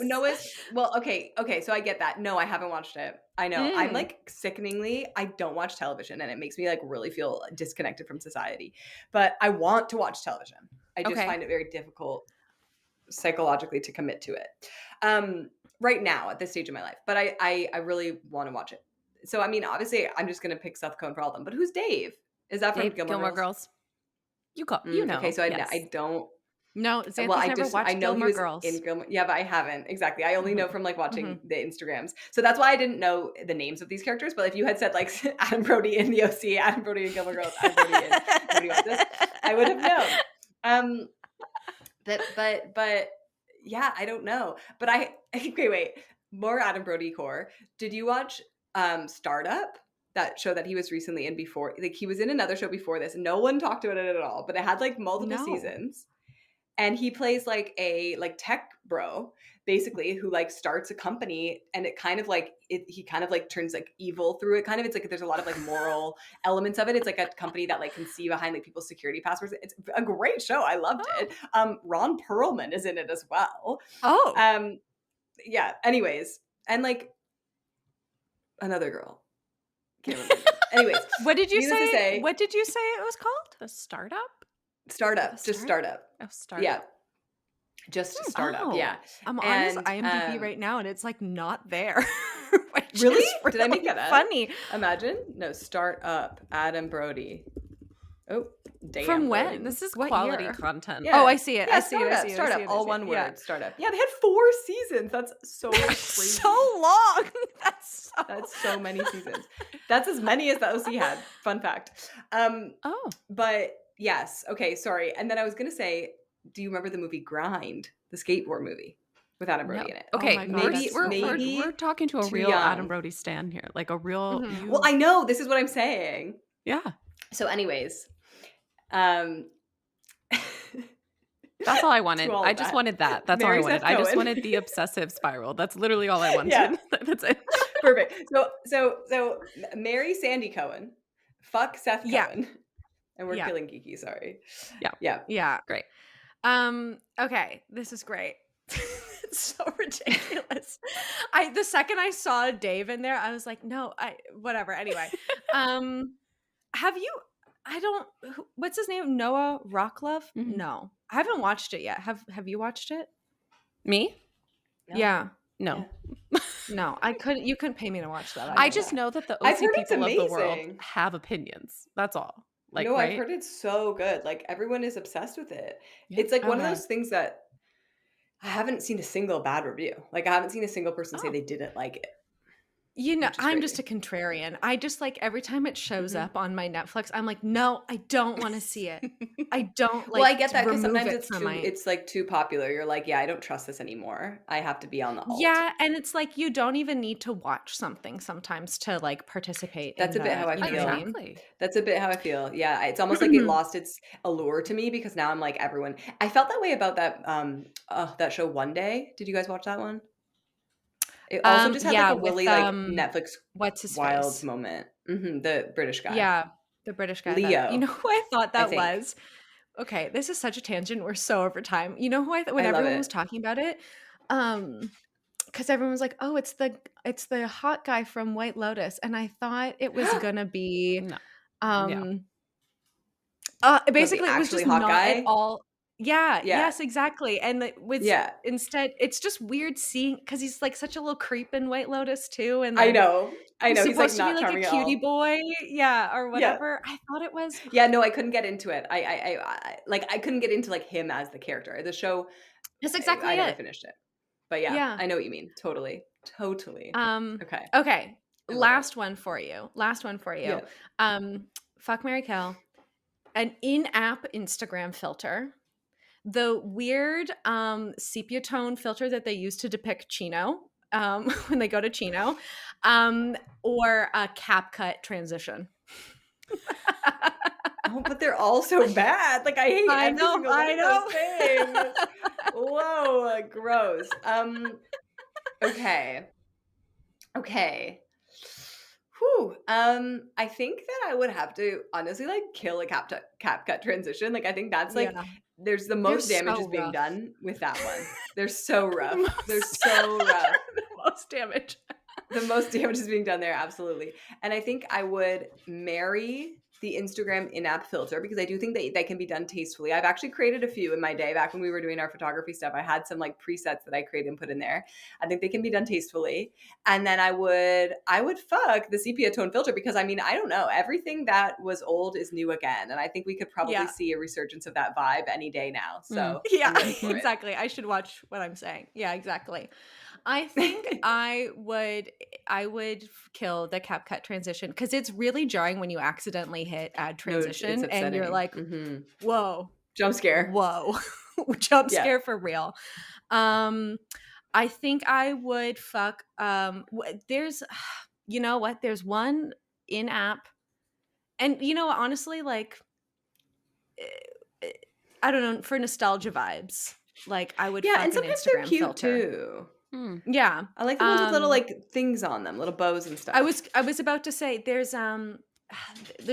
Well, okay, so I get that. No, I haven't watched it. I know. I'm like sickeningly, I don't watch television and it makes me like really feel disconnected from society. But I want to watch television. I just find it very difficult psychologically to commit to it. Right now at this stage of my life. But I really want to watch it. So I mean, obviously I'm just gonna pick Seth Cohen for all of them. But who's Dave? Is that from Gilmore Girls? You know. Okay, so I don't. No, Xanthe's never watched Gilmore Girls. In Gilmore, yeah, but I haven't. Exactly. I only know from like watching the Instagrams. So that's why I didn't know the names of these characters. But if you had said like Adam Brody in the OC, Adam Brody in Gilmore Girls, Adam Brody in Nobody Wants This, I would have known. But yeah, I don't know. But wait. More Adam Brody core. Did you watch Startup? That show that he was recently in before, like he was in another show before this. No one talked about it at all, but it had like multiple seasons. And he plays like a tech bro, basically, who like starts a company, and it kind of like he kind of like turns like evil through it. Kind of, it's like there's a lot of like moral elements of it. It's like a company that like can see behind like people's security passwords. It's a great show. I loved it. Ron Perlman is in it as well. Yeah. Anyways, and like another girl. Anyways, what did you say? What did you say it was called? The Startup? Startup. Just Startup. Oh, Startup. Yeah. Just Startup. Yeah. I'm on his IMDb right now, and it's like not there. Really? is really Did I make that up? funny. Imagine. No, start up. Adam Brody. Oh, damn. From Brody. when? This is What quality year? content. Yeah. Oh, I see it. Yeah, I see it. I see it. Startup. I see it. All I see one it. word. Yeah. Startup. Yeah, they had 4 seasons. That's so crazy. So long. That's so many seasons. That's as many as the OC had. Fun fact. But yes. Okay, sorry. And then I was going to say, do you remember the movie Grind, the skateboard movie with Adam Brody in it? Okay, Oh my God, maybe we're talking to a too real young. Adam Brody stan here, like a real. Mhm. Well, I know. This is what I'm saying. Yeah, So anyways, that's all I wanted. all I of just that. wanted that. That's Mary all I wanted. Seth I just Cohen. wanted the obsessive spiral. That's literally all I wanted. Yeah. That's it. Perfect. So marry Sandy Cohen, fuck Seth Cohen, and we're killing geeky. Sorry. Yeah. Great. Okay, this is great. It's so ridiculous. The second I saw Dave in there, I was like, no, whatever. Anyway, what's his name? Noah Rocklove? Mhm. No, I haven't watched it yet. Have you watched it? Me? No. Yeah. No. No, you couldn't pay me to watch that. I just know that the I've OC heard it's people of the world amazing. have opinions. That's all. Like, no, right? I've heard it's so good. Like everyone is obsessed with it. Yeah. It's like one of Okay. those things that I haven't seen a single bad review. Like I haven't seen a single person say they didn't like it. You know, Which is I'm just crazy. a contrarian. I just like every time it shows up on my Netflix, I'm like, no, I don't want to see it. I don't like. Well, I get that because remove sometimes it it's from too it's like too popular. You're like, yeah, I don't trust this anymore. I have to be on the alt. Yeah, and it's like you don't even need to watch something sometimes to like participate. That's in a bit how I feel. Exactly. That's a bit how I feel. Yeah, it's almost like it lost its allure to me because now I'm like everyone. I felt that way about that show One Day. Did you guys watch that one? It also just had like a really like Netflix what's his wild face? moment. The British guy. Yeah, the British guy. Leo. You know who I thought that think. was? Okay, this is such a tangent. We're so over time. You know who I thought when I love everyone it. was talking about it? Because everyone was like, "Oh, it's the hot guy from White Lotus," and I thought it was gonna be, No. basically it was actually just hot not guy? at all. Yeah, Yeah. yes, exactly. And instead, it's just weird seeing because he's like such a little creep in White Lotus too. And I then know. He's like supposed not to be like charming a at cutie all. boy, or whatever. I thought it was. Yeah, no, I couldn't get into it. I couldn't get into like him as the character. The show. That's exactly I never it. finished it. But yeah, I know what you mean. Totally. Okay. Last one for you. Yeah. Fuck, marry, kill. An in-app Instagram filter. The weird sepia tone filter that they use to depict Chino when they go to Chino, or a CapCut transition. Oh, but they're all so bad. Like I hate every single one of those things. Whoa, gross. Okay. Whew. I think that I would have to honestly like kill a CapCut transition. Like I think that's like there's the most damage is being done with that one. They're so rough. They're so rough. The most damage. The most damage is being done there, absolutely. And I think I would marry the Instagram in-app filter because I do think that can be done tastefully. I've actually created a few in my day back when we were doing our photography stuff. I had some like presets that I created and put in there. I think they can be done tastefully. And then I would fuck the sepia tone filter because I mean, I don't know, everything that was old is new again. And I think we could probably see a resurgence of that vibe any day now. So exactly. I should watch what I'm saying. Yeah, exactly. I think I would kill the CapCut transition because it's really jarring when you accidentally hit add transition and you're like, whoa. Jump scare. Whoa. Jump scare for real. I think I would fuck there's you know what? There's one in-app and you know honestly like I don't know, for nostalgia vibes. Like I would fuck and an sometimes Instagram they're cute filter. too. Yeah. I like the ones with little like things on them, little bows and stuff. I was about to say there's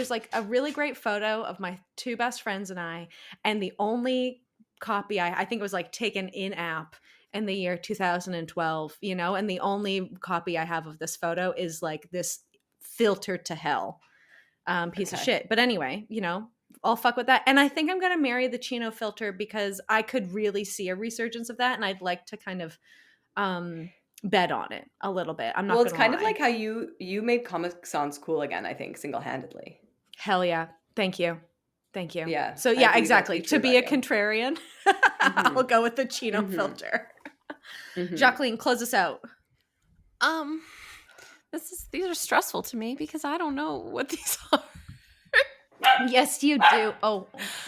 like a really great photo of my two best friends and I, and the only copy I think it was like taken in app in the year 2012, you know, and the only copy I have of this photo is like this filtered to hell piece of shit. But anyway, you know, I'll fuck with that. And I think I'm going to marry the Chino filter because I could really see a resurgence of that. And I'd like to kind of bet on it a little bit. I'm not Well, gonna it's kind lie. of like how you made Comic Sans cool again, I think, single-handedly. Hell yeah. Thank you. Yeah. So yeah, exactly. To be a contrarian, I'll go with the Chino filter. Jacqueline, close us out. These are stressful to me because I don't know what these are. Yes, you do. Oh,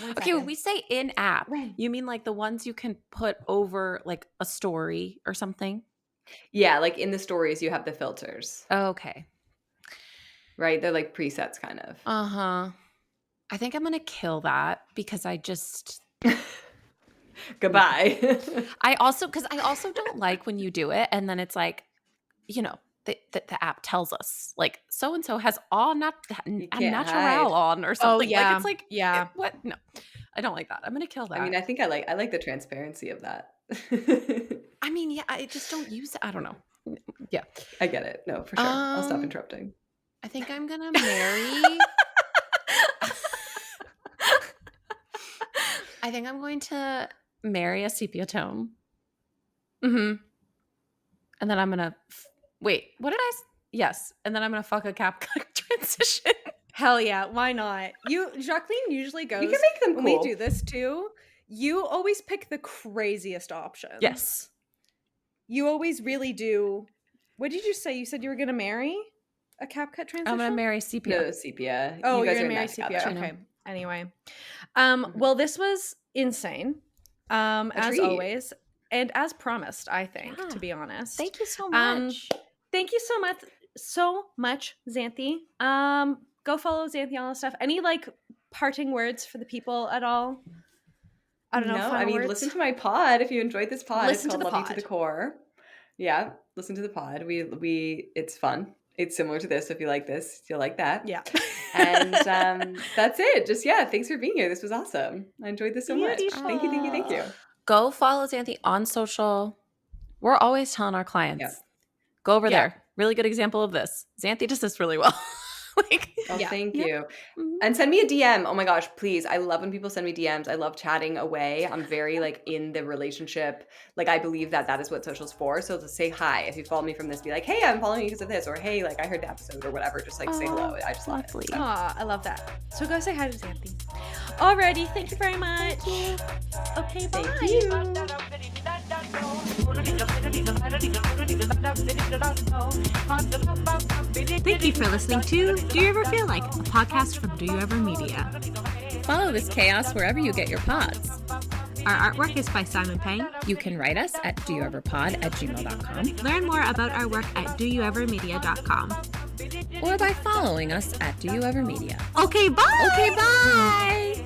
okay. When we say in-app, you mean like the ones you can put over like a story or something? Yeah, like in the stories, you have the filters. Okay. Right? They're like presets kind of. Uh-huh. I think I'm going to kill that because I just... Goodbye. I also don't like when you do it and then it's like, you know, the app tells us like so-and-so has all natural on or something. Oh, yeah. Like, it's like, yeah. What? No, I don't like that. I'm going to kill that. I mean, I think I like the transparency of that. I mean, yeah, I just don't use it. I don't know. Yeah. I get it. No, for sure. I'll stop interrupting. I think I'm going to marry... I think I'm going to marry a sepia tone. Mm-hmm. And then I'm going to... Wait, what did I... Yes. And then I'm going to fuck a CapCut transition. Hell yeah. Why not? Jacqueline usually goes... You can make them cool. When we do this too, you always pick the craziest options. Yes. You always really do... What did you say? You said you were going to marry a CapCut transition? I'm going to marry sepia. No, sepia. Oh, you guys you're are going to marry together. sepia. Okay. Anyway. Well, this was insane. As always. And as promised, I think, to be honest. Thank you so much. Thank you so much, Xanthe. Go follow Xanthe on all stuff. Any like parting words for the people at all? I don't know. No, I mean, listen to my pod if you enjoyed this pod. Listen it's called to the Love pod. You to the Core. Yeah, listen to the pod. It's fun. It's similar to this. So if you like this, you'll like that. Yeah. And that's it. Just, thanks for being here. This was awesome. I enjoyed this so much. Thank you. Go follow Xanthe on social. We're always telling our clients, go over there. Really good example of this. Xanthe does this really well. Thank you. And send me a DM. Oh my gosh, please. I love when people send me DMs. I love chatting away. I'm very like in the relationship. Like I believe that is what social's for. So to say hi, if you follow me from this, be like, hey, I'm following you because of this. Or hey, like I heard the episode or whatever. Just like say hello. I just love it. So. Aw, I love that. So go say hi to Xanthe. Alrighty, thank you very much. Okay, bye. Thank you. Thank you for listening to Do You Ever Feel Like, a podcast from Do You Ever Media. Follow this chaos wherever you get your pods. Our artwork is by Simon Pang. You can write us at doyoueverpod@gmail.com. Learn more about our work at doyouevermedia.com. Or by following us at Do You Ever Media. Okay, bye! Okay, bye!